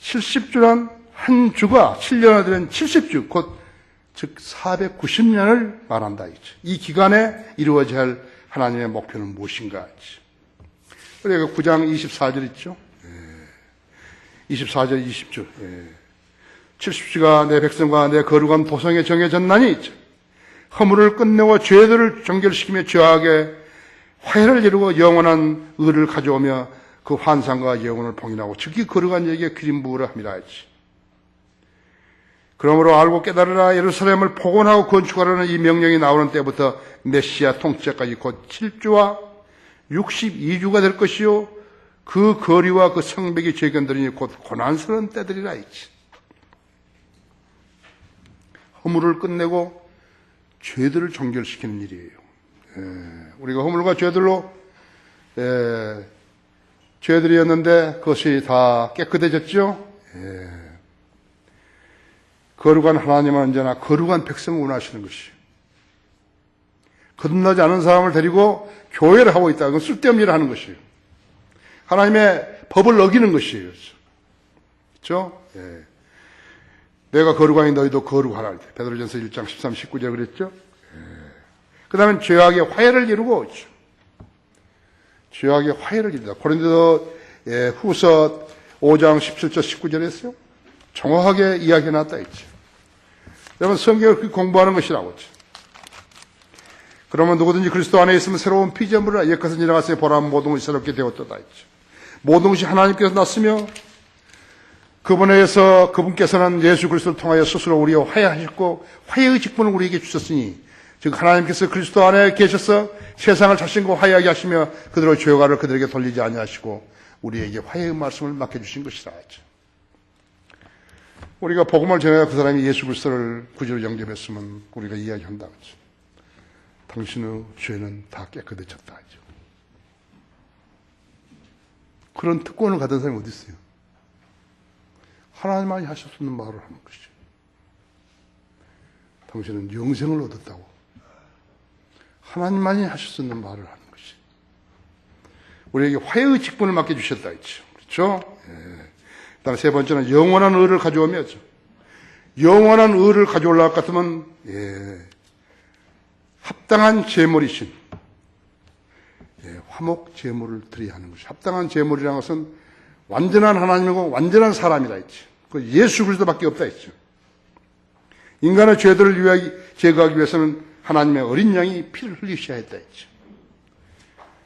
Speaker 1: 70주란 한 주가 7년을 들은 70주 즉 490년을 말한다 이거죠. 이 기간에 이루어져야 할 하나님의 목표는 무엇인가? 그리고 9장 24절 있죠. 24절 20절 70주가 내 백성과 내 거룩한 도성에 정해졌나니 있죠. 허물을 끝내고 죄들을 정결시키며 죄악에 화해를 이루고 영원한 의를 가져오며 그 환상과 영혼을 봉인하고 즉기 거룩한 얘기에 기름 부으라 함이라 했지. 그러므로 알고 깨달으라. 예루살렘을 복원하고 건축하라는 이 명령이 나오는 때부터 메시아 통치자까지 곧 7주와 62주가 될 것이요 그 거리와 그 성벽이 재건되리니 곧 고난스러운 때들이라 했지. 허물을 끝내고 죄들을 정결시키는 일이에요. 우리가 허물과 죄들로 죄들이었는데 그것이 다 깨끗해졌죠. 거룩한 하나님은 언제나 거룩한 백성을 원하시는 것이에요. 거듭나지 않은 사람을 데리고 교회를 하고 있다. 그건 쓸데없는 일을 하는 것이에요. 하나님의 법을 어기는 것이에요. 그렇죠? 내가 거룩하니 너희도 거룩하라. 베드로전서 1장 13, 19절 그랬죠? 그 다음에 죄악의 화해를 이루고 있죠. 죄악의 화해를 이루다. 고린도 후서 5장 17절 19절 했어요. 정확하게 이야기해놨다 했죠. 여러분 성경을 그렇게 공부하는 것이라고 했죠. 그러면 누구든지 그리스도 안에 있으면 새로운 피조물이라 옛것은 지나갔으니 보라 모든 것이 새롭게 되었도다 했죠. 모든 것이 하나님께서 났으며 그분께서는 예수 그리스도를 통하여 스스로 우리와 화해하셨고 화해의 직분을 우리에게 주셨으니 즉 하나님께서 그리스도 안에 계셔서 세상을 자신과 화해하게 하시며 그들의 죄가를 그들에게 돌리지 아니하시고 우리에게 화해의 말씀을 맡겨주신 것이라 하죠. 우리가 복음을 전해 그 사람이 예수 그리스도를 구주로 영접했으면 우리가 이야기한다 하죠. 당신의 죄는 다 깨끗해졌다 하죠. 그런 특권을 가진 사람이 어디 있어요? 하나님만이 하실 수 있는 말을 하는 것이죠. 당신은 영생을 얻었다고. 하나님만이 하실 수 있는 말을 하는 것이. 우리에게 화해의 직분을 맡겨주셨다 했죠. 그렇죠? 예. 그다음 세 번째는 영원한 의를 가져오며, 영원한 의를 가져올라 같으면, 합당한 제물이신, 화목 제물을 드려야 하는 것이. 합당한 제물이라는 것은 완전한 하나님이고 완전한 사람이라 했죠. 그 예수 그리스도밖에 없다 했죠. 인간의 죄들을 제거하기 위해서는 하나님의 어린 양이 피를 흘리셔야 했다 했죠.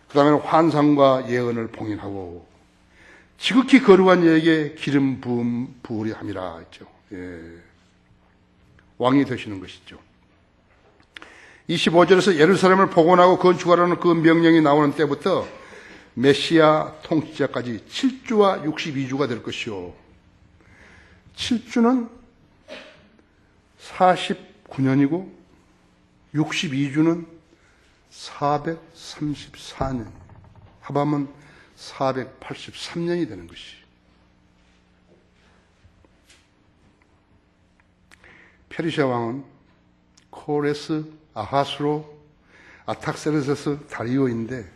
Speaker 1: 그 다음에는 환상과 예언을 봉인하고 지극히 거룩한 이에게 기름 부으려 함이라 했죠. 왕이 되시는 것이죠. 25절에서 예루살렘을 복원하고 건축하라는 그 명령이 나오는 때부터 메시아 통치자까지 7주와 62주가 될 것이요. 7주는 49년이고 62주는 434년. 합하면 483년이 되는 것이. 페르시아 왕은 코레스, 아하수로, 아탁세르세스, 다리오인데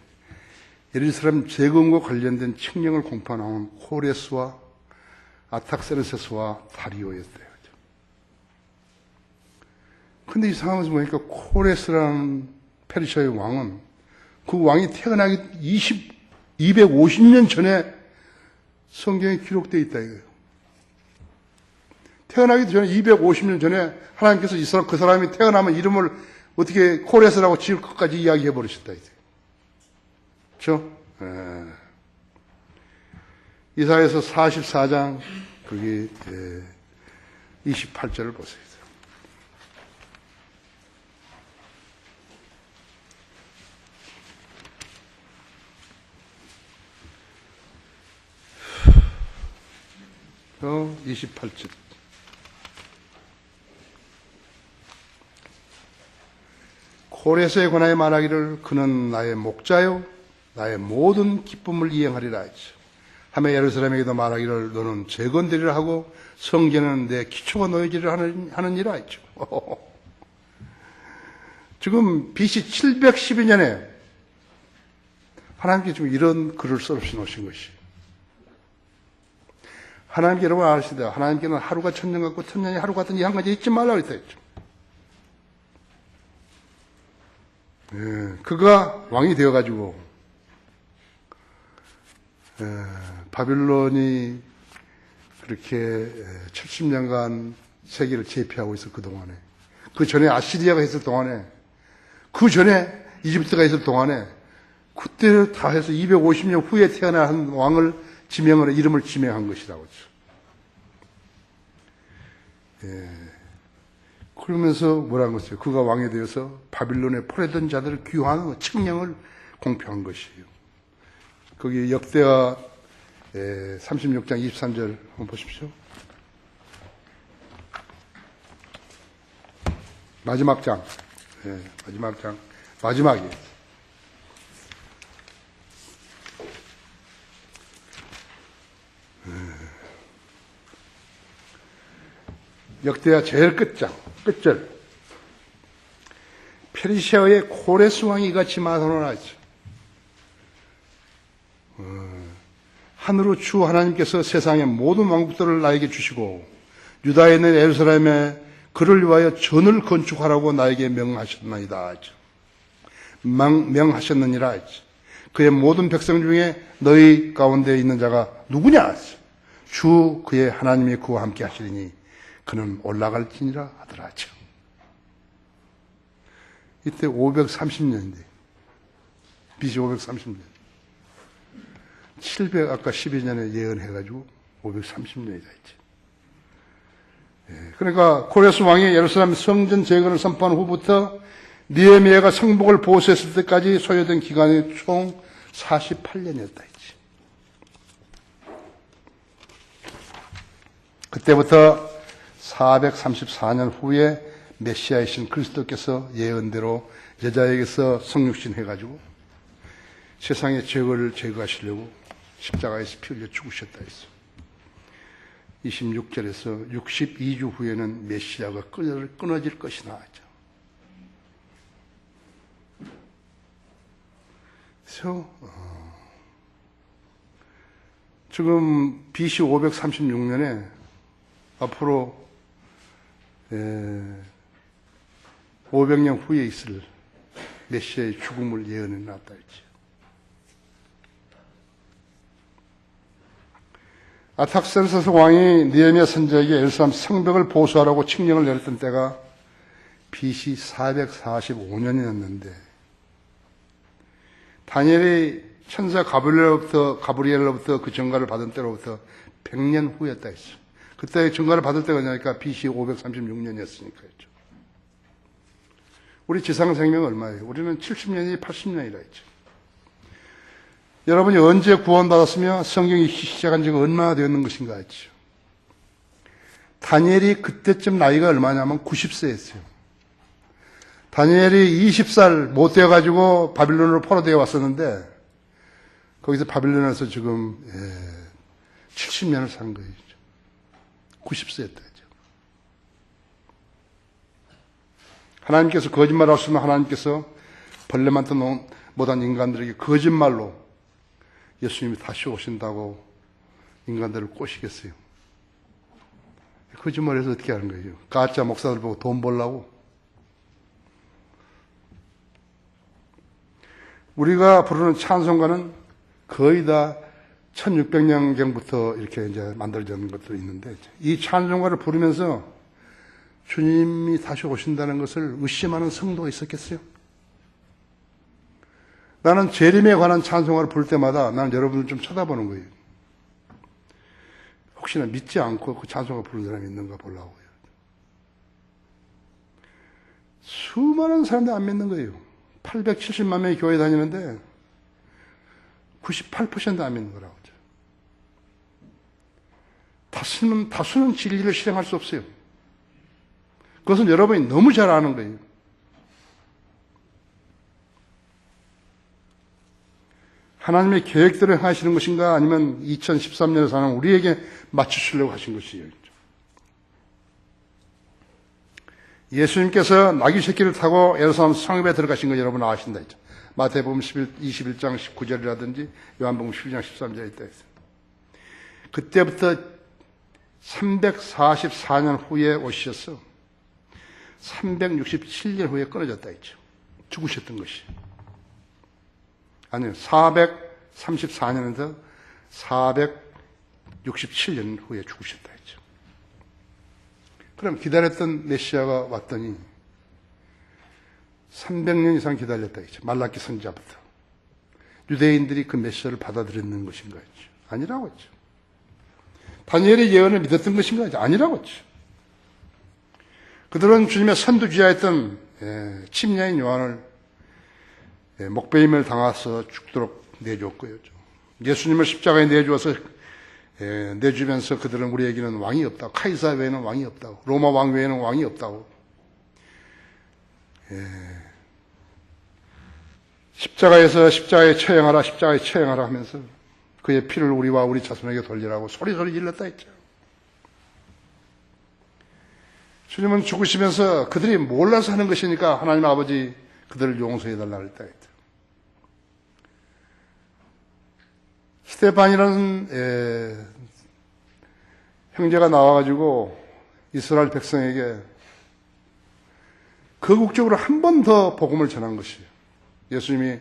Speaker 1: 예루살렘 재건과 관련된 칙령을 공포한 왕은 코레스와 아탁세르세스와 다리오였대요. 근데 이상한 것은 보니까 코레스라는 페르시아의 왕은 그 왕이 태어나기 250년 전에 성경에 기록되어 있다 이거예요. 태어나기 전에 250년 전에 하나님께서 그 사람이 태어나면 이름을 어떻게 코레스라고 지을 것까지 이야기해 버리셨다 이거예요. 그렇죠? 이사야서 44장 거기 28절을 보세요. 또 28절. 코레스에 관하여 말하기를 그는 나의 목자요 나의 모든 기쁨을 이행하리라 했죠. 하며 예루살렘에게도 말하기를 너는 재건되리라 하고 성전은 내 기초가 놓여지리라 하느니라 했죠. 지금 BC 712년에 하나님께 지금 이런 글을 써 놓으신 것이. 하나님께 여러분 아시다. 하나님께는 하루가 천년 같고 천년이 하루 같은 이 한 가지 잊지 말라고 했죠. 그가 왕이 되어가지고 바빌론이 그렇게 70년간 세계를 제패하고 있어 그동안에. 그 전에 아시리아가 있을 동안에, 그 전에 이집트가 있을 동안에, 그때 다 해서 250년 후에 태어난 왕을 이름을 지명한 것이라고 했죠. 그러면서 뭐라는 것이에요? 그가 왕에 되어서 바빌론에 포레던 자들을 규환하는 칙령을 공표한 것이에요. 거기 역대하 36장 23절 한번 보십시오. 마지막 장. 마지막이에요. 역대하 제일 끝절. 페르시아의 코레스 왕이 이같이 말하노라. 하늘로 주 하나님께서 세상의 모든 왕국들을 나에게 주시고 유다에 있는 예루살렘에 그를 위하여 전을 건축하라고 나에게 명하셨나이다. 명하셨느니라. 그의 모든 백성 중에 너희 가운데 있는 자가 누구냐? 주 그의 하나님이 그와 함께 하시리니 그는 올라갈지니라 하더라. 이때 530년인데 BC 530년 700 아까 12년에 예언해가지고 530년이다 했지. 그러니까 코레스 왕이 예루살렘 성전 재건을 선포한 후부터 느헤미야가 성복을 보수했을 때까지 소요된 기간이 총 48년이었다 했지. 그때부터 434년 후에 메시아이신 그리스도께서 예언대로 여자에게서 성육신 해가지고 세상의 죄를 제거하시려고 십자가에서 피 흘려 죽으셨다 했어. 26절에서 62주 후에는 메시아가 끊어질 것이나 하죠. 그래서 지금 BC 536년에 앞으로 500년 후에 있을 메시아의 죽음을 예언해 놨다 했지. 아탁세르스 왕이 느헤미야 선지자에게 예루살렘 성벽을 보수하라고 칙령을 내렸던 때가 BC 445년이었는데 다니엘이 천사 가브리엘로부터 그 전가를 받은 때로부터 100년 후였다 했어. 그때 전가를 받을 때가 뭐냐니까 BC 536년이었으니까 했죠. 우리 지상 생명 얼마예요? 우리는 70년이 80년이라 했죠. 여러분이 언제 구원받았으며 성경이 시작한 지가 얼마나 되었는 것인가 했죠. 다니엘이 그때쯤 나이가 얼마냐면 90세였어요. 다니엘이 20살 못 되어가지고 바빌론으로 포로되어 왔었는데 거기서 바빌론에서 지금 70년을 산 거예요. 90세였다. 하나님께서 거짓말할 수 없는 하나님께서 벌레만도 못한 인간들에게 거짓말로 예수님이 다시 오신다고 인간들을 꼬시겠어요. 거짓말해서 어떻게 하는 거예요? 가짜 목사들 보고 돈 벌라고? 우리가 부르는 찬송가는 거의 다 1600년경부터 이렇게 이제 만들어진 것들이 있는데 이 찬송가를 부르면서 주님이 다시 오신다는 것을 의심하는 성도가 있었겠어요? 나는 재림에 관한 찬송가를 부를 때마다 나는 여러분을 좀 쳐다보는 거예요. 혹시나 믿지 않고 그 찬송가 부르는 사람이 있는가 보려고요. 수많은 사람들이 안 믿는 거예요. 870만 명이 교회 다니는데 98% 안 믿는 거라고. 다수는 진리를 실행할 수 없어요. 그것은 여러분이 너무 잘 아는 거예요. 하나님의 계획대로 하시는 것인가 아니면 2013년에 사는 우리에게 맞추시려고 하신 것이에요. 예수님께서 나귀 새끼를 타고 예루살렘 성읍에 들어가신 거 여러분 아신다 했죠. 마태복음 21장 19절이라든지 요한복음 12장 13절에 있다 했어요. 그때부터 344년 후에 오셔서 367년 후에 끊어졌다 했죠. 죽으셨던 것이. 아니요. 434년에서 467년 후에 죽으셨다 했죠. 그럼 기다렸던 메시아가 왔더니 300년 이상 기다렸다 했죠. 말라기 선지자부터. 유대인들이 그 메시아를 받아들였는 것인가 했죠. 아니라고 했죠. 다니엘의 예언을 믿었던 것인가? 아니라고 했죠. 그들은 주님의 선두주자였던 침례인 요한을 목베임을 당해서 죽도록 내줬고요. 예수님을 십자가에 내주어서 내주면서 그들은 우리에게는 왕이 없다고, 카이사 외에는 왕이 없다고, 로마 왕 외에는 왕이 없다고, 십자가에 처형하라 하면서 그의 피를 우리와 우리 자손에게 돌리라고 소리소리 질렀다 했죠. 주님은 죽으시면서 그들이 몰라서 하는 것이니까 하나님 아버지 그들을 용서해달라고 했다 했죠. 스테판이라는 형제가 나와가지고 이스라엘 백성에게 거국적으로 한 번 더 복음을 전한 것이에요. 예수님이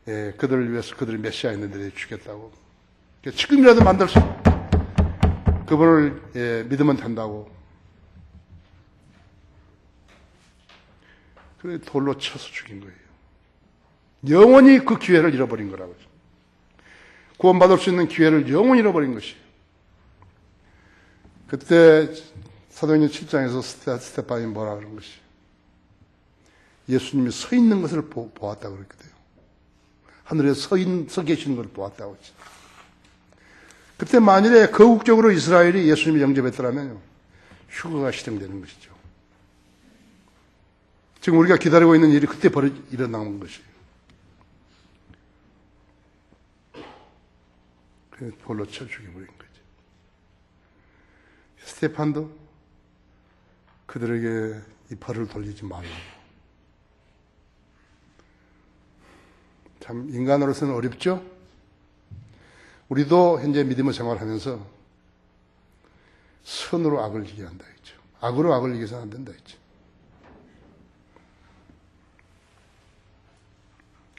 Speaker 1: 그들을 위해서 그들이 메시아였는데 죽였다고. 지금이라도 만들 수 그분을 믿으면 된다고. 그래 돌로 쳐서 죽인 거예요. 영원히 그 기회를 잃어버린 거라고요. 구원받을 수 있는 기회를 영원히 잃어버린 것이에요. 그때 사도행전 7장에서 스테판이 뭐라 그런 것이 예수님이 서 있는 것을 보았다고 그랬거든요. 하늘에 서 계시는 것을 보았다고 했죠. 그때 만일에 거국적으로 이스라엘이 예수님을 영접했더라면 휴거가 실행되는 것이죠. 지금 우리가 기다리고 있는 일이 그때 일어난 것이에요. 그래서 돌로 쳐 죽여버린 거죠. 스테판도 그들에게 이 발을 돌리지 말라고. 참 인간으로서는 어렵죠? 우리도 현재 믿음의 생활하면서 선으로 악을 이겨야 한다 했죠. 악으로 악을 이겨서는 안 된다 했죠.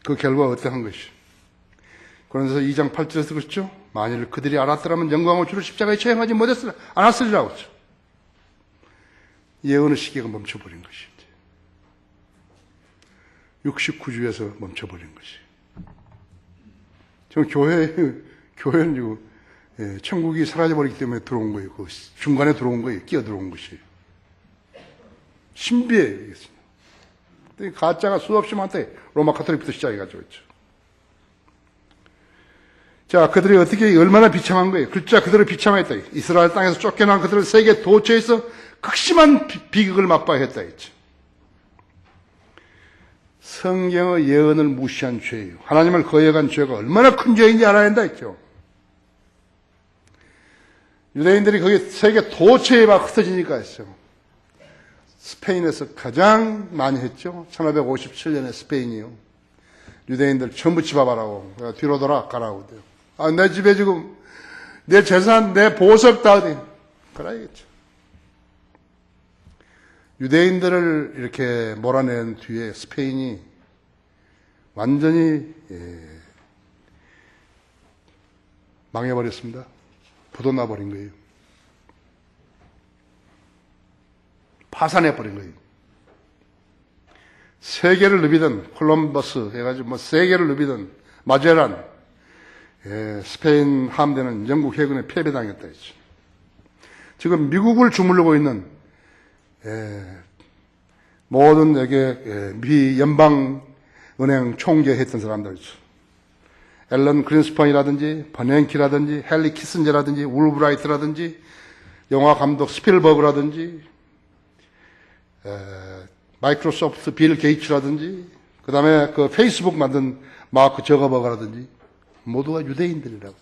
Speaker 1: 그 결과가 어떠한 것이? 그래서 2장 8절에서 그렇죠. 만일 그들이 알았더라면 영광을 주로 십자가에 처형하지 않았으리라고 했죠. 예언의 시계가 멈춰버린 것이. 69주에서 멈춰버린 것이. 지금 교회는 천국이 사라져버리기 때문에 들어온 거예요. 그 중간에 들어온 거예요. 끼어 들어온 것이. 신비해요. 가짜가 수없이 많대. 로마 카톨릭부터 시작해가지고 있죠. 자, 그들이 어떻게 얼마나 비참한 거예요. 글자 그들을 비참했다. 이스라엘 땅에서 쫓겨난 그들을 세계 도처에서 극심한 비극을 맛봐야 했다 했죠. 성경의 예언을 무시한 죄예요. 하나님을 거역한 죄가 얼마나 큰 죄인지 알아야 한다 했죠. 유대인들이 거기 세계 도처에 막 흩어지니까 했죠. 스페인에서 가장 많이 했죠. 1557년에 스페인이요. 유대인들 전부 집합하라고. 뒤로 돌아 가라고 돼요. 아, 내 집에 지금 내 재산, 내 보석 다 어디. 그래야겠죠. 유대인들을 이렇게 몰아낸 뒤에 스페인이 완전히 망해버렸습니다. 부도나버린 거예요. 파산해버린 거예요. 세계를 누비던 콜럼버스 해가지고 세계를 누비던 마젤란, 스페인 함대는 영국 해군에 패배당했다 했죠. 지금 미국을 주물르고 있는 모든 미 연방은행 총재했던 사람들이죠. 앨런 그린스펀이라든지 버냉키라든지 헨리 키슨저라든지 울브라이트라든지 영화 감독 스필버그라든지 마이크로소프트 빌 게이츠라든지 그 다음에 그 페이스북 만든 마크 저거버그라든지 모두가 유대인들이라고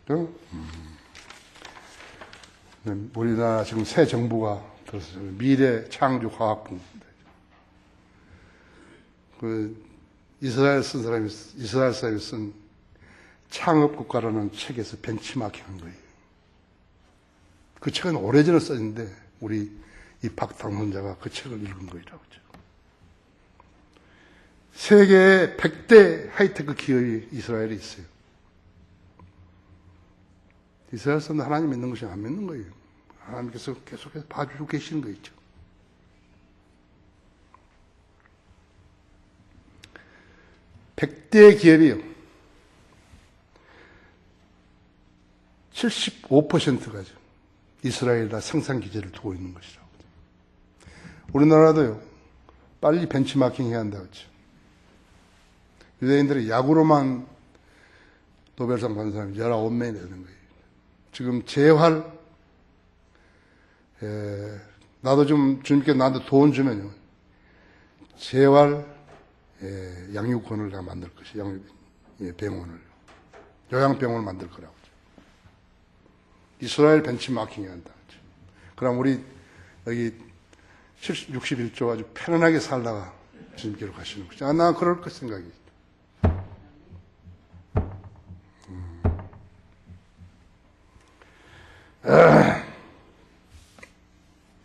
Speaker 1: 하죠. 우리나라 지금 새 정부가 들어서 미래 창조 과학부입니다. 그 이스라엘 사람이 쓴 창업국가라는 책에서 벤치마킹한 거예요. 그 책은 오래전에 써있는데 우리 입학 당선자가 그 책을 읽은 거라고 하죠. 세계에 100대 하이테크 기업이 이스라엘에 있어요. 이스라엘 사람들 하나님 믿는 것이 안 믿는 거예요. 하나님께서 계속해서 봐주고 계시는 거 있죠. 백대 기업이요. 75%가 이스라엘에다 생산 기지를 두고 있는 것이라고. 우리나라도요. 빨리 벤치마킹 해야 한다고 했죠. 유대인들이 야구로만 노벨상 받은 사람이 19명이 되는 거예요. 지금 재활, 나도 좀 주님께 나한테 돈 주면요. 재활, 양육원을 내가 만들 것이, 병원을. 요양병원을 만들 거라고. 이스라엘 벤치마킹 해야 한다. 그럼 우리 여기 61조 아주 편안하게 살다가 주님께로 가시는 거죠. 아, 나 그럴 것 생각이.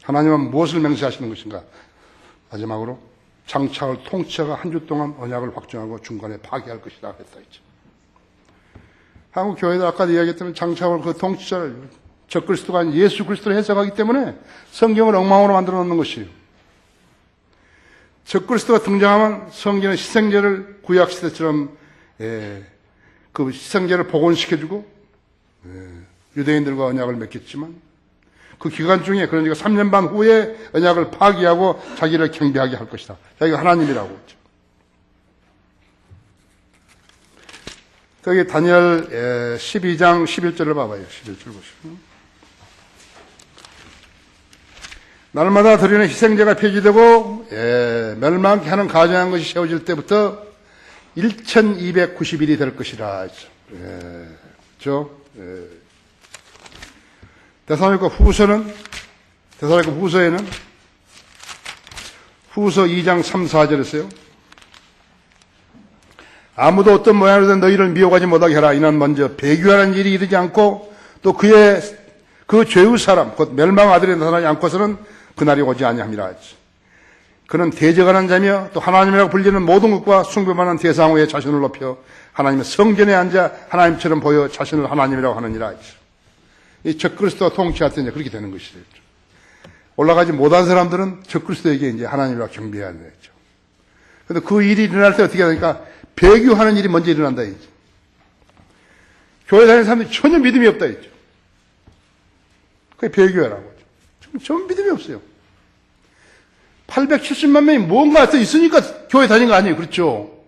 Speaker 1: 하나님은 무엇을 맹세하시는 것인가? 마지막으로 장차올 통치자가 한 주 동안 언약을 확정하고 중간에 파기할 것이다 했다 했죠. 한국 교회도 아까도 이야기했던 장차올 그 통치자를 적그리스도가 아닌 예수 그리스도를 해석하기 때문에 성경을 엉망으로 만들어 놓는 것이에요. 적그리스도가 등장하면 성경의 희생제를 구약시대처럼 그 희생제를 복원시켜주고 유대인들과 언약을 맺겠지만 그 기간 중에 그러니까 3년 반 후에 언약을 파기하고 자기를 경배하게 할 것이다. 자기가 하나님이라고 했죠. 거기 다니엘 12장 11절을 봐봐요. 11절 보시면. 날마다 드리는 희생제가 폐지되고 멸망케 하는 가증한 것이 세워질 때부터 1290일이 될 것이라 했죠. 그렇죠? 데살로니가 후서에는 후서 2장 3, 4절에서요. 아무도 어떤 모양으로든 너희를 미혹하지 못하게 하라. 이는 먼저 배교하는 일이 이르지 않고 또 그 죄의 사람 곧 멸망 아들이 나타나지 않고서는 그날이 오지 아니함이라. 그는 대적하는 자며 또 하나님이라고 불리는 모든 것과 숭배받는 대상 위에 자신을 높여 하나님의 성전에 앉아 하나님처럼 보여 자신을 하나님이라고 하느니라. 이 적그리스도가 통치할 때 이제 그렇게 되는 것이죠. 올라가지 못한 사람들은 적그리스도에게 이제 하나님이라고 경배해야 되죠. 그런데 그 일이 일어날 때 어떻게 하니까 배교하는 일이 먼저 일어난다 이죠. 교회 다니는 사람들이 전혀 믿음이 없다 이죠. 그게 배교라고 하죠. 전 믿음이 없어요. 870만 명이 뭔가 있으니까 교회 다닌 거 아니에요. 그렇죠?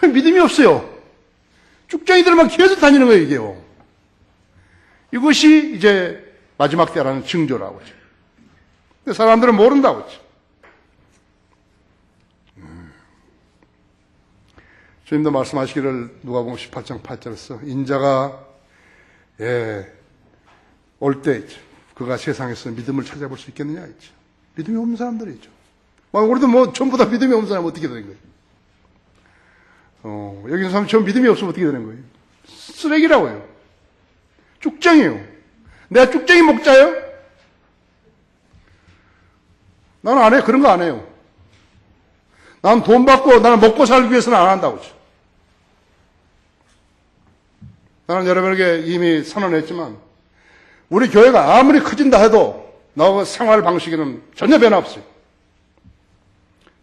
Speaker 1: 믿음이 없어요. 쭉쟁이들만 계속 다니는 거예요, 이게요. 이것이 이제 마지막 때라는 징조라고 하죠. 근데 사람들은 모른다고 하죠. 주님도 말씀하시기를 누가복음 18장 8절에서 인자가 올 때 그가 세상에서 믿음을 찾아볼 수 있겠느냐 했죠. 믿음이 없는 사람들이죠. 우리도 전부 다 믿음이 없는 사람은 어떻게 되는 거예요? 여기 있는 사람 전 믿음이 없으면 어떻게 되는 거예요? 쓰레기라고요. 쭉쟁이에요. 내가 쭉쟁이 목자예요? 나는 안 해. 그런 거 안 해요. 나는 돈 받고 나는 먹고 살기 위해서는 안 한다고. 나는 여러분에게 이미 선언했지만 우리 교회가 아무리 커진다 해도 나하고 생활 방식에는 전혀 변화 없어요.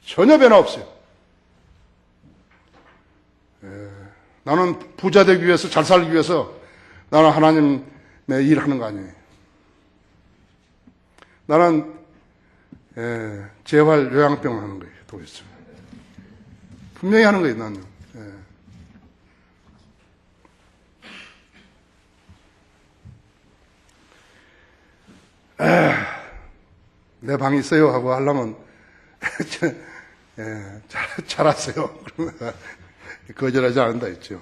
Speaker 1: 전혀 변화 없어요. 나는 부자 되기 위해서 잘 살기 위해서 나는 하나님의 일하는 거 아니에요. 나는 재활 요양병을 하는 거예요. 도대체. 분명히 하는 거예요. 나는. 내 방이 있어요 하고 하려면 잘 왔어요. 거절하지 않는다 했죠.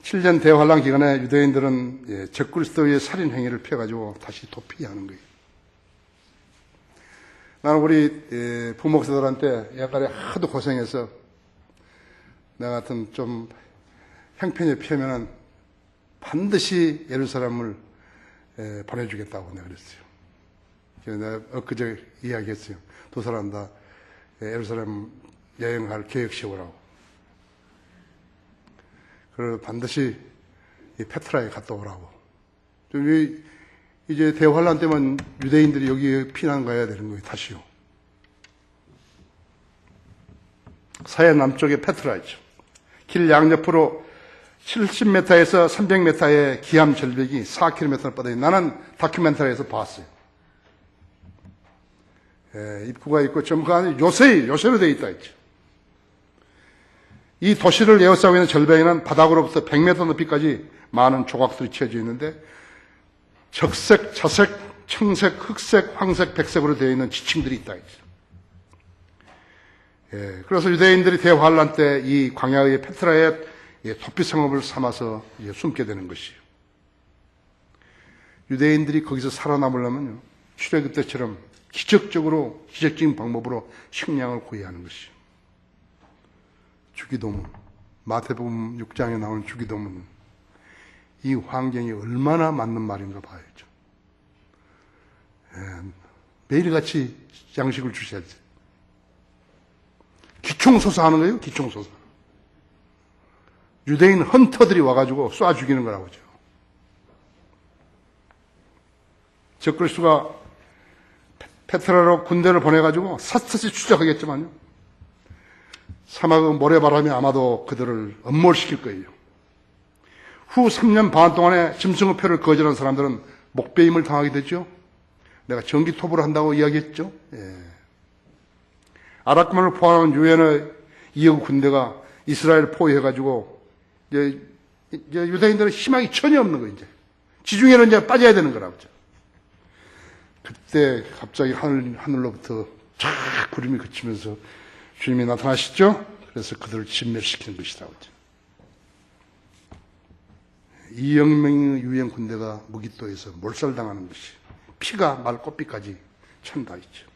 Speaker 1: 7년 대환란 기간에 유대인들은 적그리스도의 살인 행위를 펴가지고 다시 도피하는 거예요. 나는 우리 부목사들한테 약간에 하도 고생해서 나 같은 좀 형편이 피하면은 반드시 예루살렘을 보내주겠다고 내가 그랬어요. 내가 엊그제 이야기했어요. 두 사람 다 예루살렘 여행할 계획 세우라고. 그리고 반드시 이 페트라에 갔다 오라고. 이제 대환란 때만 유대인들이 여기에 피난 가야 되는 거예요. 다시요. 서해 남쪽에 페트라 있죠. 길 양옆으로 70m에서 300m의 기암 절벽이 4km를 뻗어요. 나는 다큐멘터리에서 봤어요. 입구가 있고 전부 그 안에 요새로 되어 있다 했죠. 이 도시를 에워싸고 있는 절벽에는 바닥으로부터 100m 높이까지 많은 조각들이 채워져 있는데 적색, 자색, 청색, 흑색, 황색, 백색으로 되어 있는 지층들이 있다 했죠. 그래서 유대인들이 대환란 때 이 광야의 페트라에 도피 성읍을 삼아서 숨게 되는 것이에요. 유대인들이 거기서 살아남으려면요, 출애굽 때처럼 기적적인 방법으로 식량을 구해야 하는 것이에요. 주기도문, 마태복음 6장에 나오는 주기도문, 이 환경이 얼마나 맞는 말인가 봐야죠. 매일같이 양식을 주셔야지. 기총소사 하는 거예요, 기총소사. 유대인 헌터들이 와가지고 쏴 죽이는 거라고 하죠. 적그리스도가 페트라로 군대를 보내가지고 샅샅이 추적하겠지만요, 사막의 모래바람이 아마도 그들을 엄몰시킬 거예요. 후 3년 반 동안에 짐승의 표를 거절한 사람들은 목배임을 당하게 되죠. 내가 전기톱으로 한다고 이야기했죠. 아랍군을 포함한 유엔의 2억 군대가 이스라엘을 포위해가지고 이제 유대인들은 희망이 전혀 없는 거예요. 이제 지중해는 이제 빠져야 되는 거라고. 그때 갑자기 하늘로부터 쫙 구름이 그치면서 주님이 나타나시죠. 그래서 그들을 진멸시키는 것이라고. 2억 명의 유엔 군대가 무기토에서 몰살당하는 것이 피가 말꽃비까지 찬다 있죠.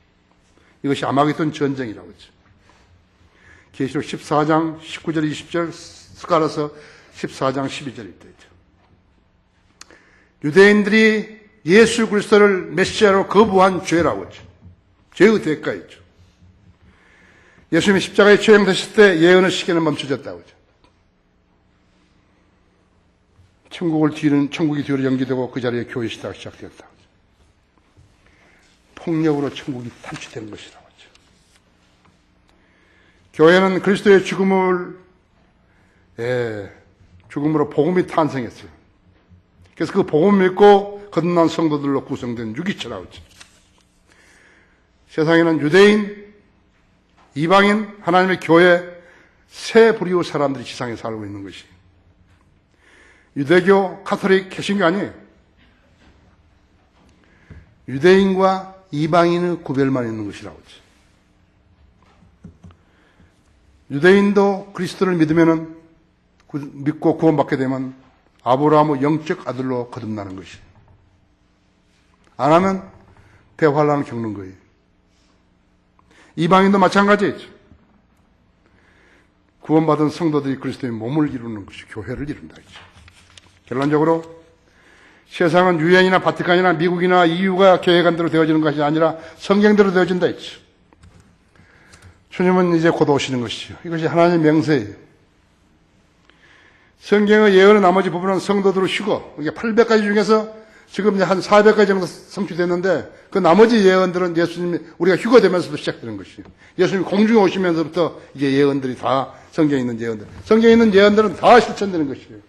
Speaker 1: 이것이 아마겟돈 전쟁이라고 했죠. 계시록 14장 19절 20절 스가랴서 14장 12절에 있죠. 유대인들이 예수 그리스도를 메시아로 거부한 죄라고 했죠. 죄의 대가였죠. 예수님이 십자가에 처형되실 때 예언의 시계는 멈춰졌다고 하죠. 천국이 뒤로 연기되고 그 자리에 교회 시대가 시작되었다. 폭력으로 천국이 탈취되는 것이라고 하죠. 교회는 그리스도의 죽음으로 복음이 탄생했어요. 그래서 그 복음 믿고 거듭난 성도들로 구성된 유기체라고 하죠. 세상에는 유대인, 이방인, 하나님의 교회 세 부류의 사람들이 지상에 살고 있는 것이 유대교, 카톨릭, 개신교 아니에요. 유대인과 이방인의 구별만 있는 것이라고 하죠. 유대인도 그리스도를 믿고 구원받게 되면 아브라함의 영적 아들로 거듭나는 것이. 안 하면 대환란을 겪는 거예요. 이방인도 마찬가지죠. 구원받은 성도들이 그리스도의 몸을 이루는 것이 교회를 이룬다. 결론적으로 세상은 유엔이나 바티칸이나 미국이나 EU가 계획한 대로 되어지는 것이 아니라 성경대로 되어진다 했죠. 주님은 이제 곧 오시는 것이죠. 이것이 하나님의 명세예요. 성경의 예언의 나머지 부분은 성도들을 쉬고 이게 800가지 중에서 지금 이제 한 400가지 정도 성취됐는데 그 나머지 예언들은 예수님이 우리가 휴거되면서부터 시작되는 것이에요. 예수님이 공중에 오시면서부터 이제 예언들이 다 성경에 있는 예언들. 성경에 있는 예언들은 다 실천되는 것이에요.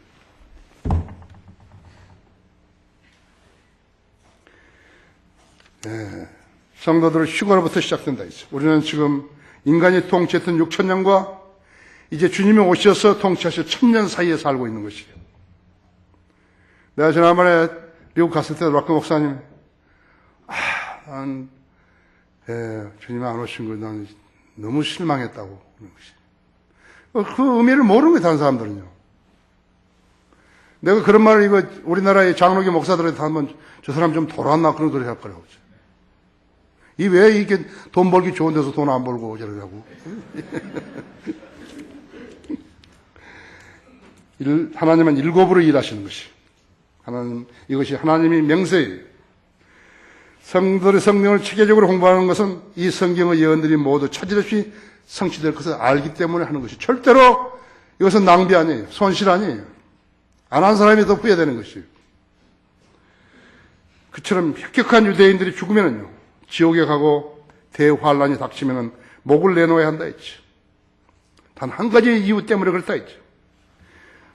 Speaker 1: 성도들의 휴거로부터 시작된다 했죠. 우리는 지금 인간이 통치했던 6,000년과 이제 주님이 오셔서 통치하실 1,000년 사이에 살고 있는 것이에요. 내가 지난번에 미국 갔을 때 락커 목사님, 주님이 안 오신 걸 난 너무 실망했다고 그런 것이. 그 의미를 모르는 거예요, 다른 사람들은요. 내가 그런 말을 우리나라의 장로교 목사들한테 하면 저 사람 좀 돌아왔나 그런 소리 할 거라고. 이 왜 이렇게 돈 벌기 좋은 데서 돈 안 벌고 저러냐고. 하나님은 일곱으로 일하시는 것이. 이것이 하나님의 명세예요. 성도들의 성경을 체계적으로 공부하는 것은 이 성경의 예언들이 모두 차질없이 성취될 것을 알기 때문에 하는 것이. 절대로 이것은 낭비 아니에요. 손실 아니에요. 안 한 사람이 더 후회되는 것이에요. 그처럼 혁혁한 유대인들이 죽으면은요, 지옥에 가고 대환란이 닥치면은 목을 내놓아야 한다 했죠. 단 한 가지 이유 때문에 그렇다 했죠.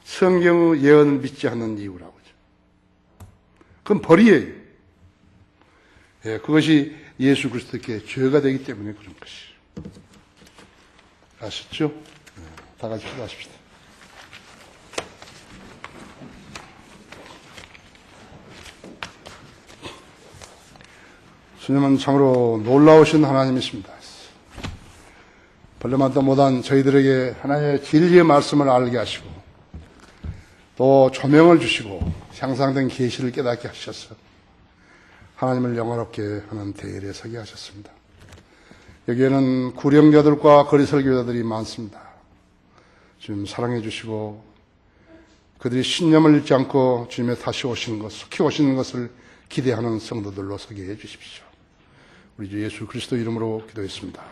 Speaker 1: 성경의 예언을 믿지 않는 이유라고 하죠. 그건 벌이에요. 그것이 예수 그리스도께 죄가 되기 때문에 그런 것이. 아셨죠? 다 같이 기도하십시다. 주님은 참으로 놀라우신 하나님이십니다. 벌레만도 못한 저희들에게 하나님의 진리의 말씀을 알게 하시고 또 조명을 주시고 향상된 계시를 깨닫게 하셔서 하나님을 영화롭게 하는 대열에 서게 하셨습니다. 여기에는 구령자들과 거리설교자들이 많습니다. 주님 사랑해 주시고 그들이 신념을 잃지 않고 주님의 다시 오시는 것, 속히 오시는 것을 기대하는 성도들로 서게 해 주십시오. 우리 주 예수 그리스도 이름으로 기도했습니다.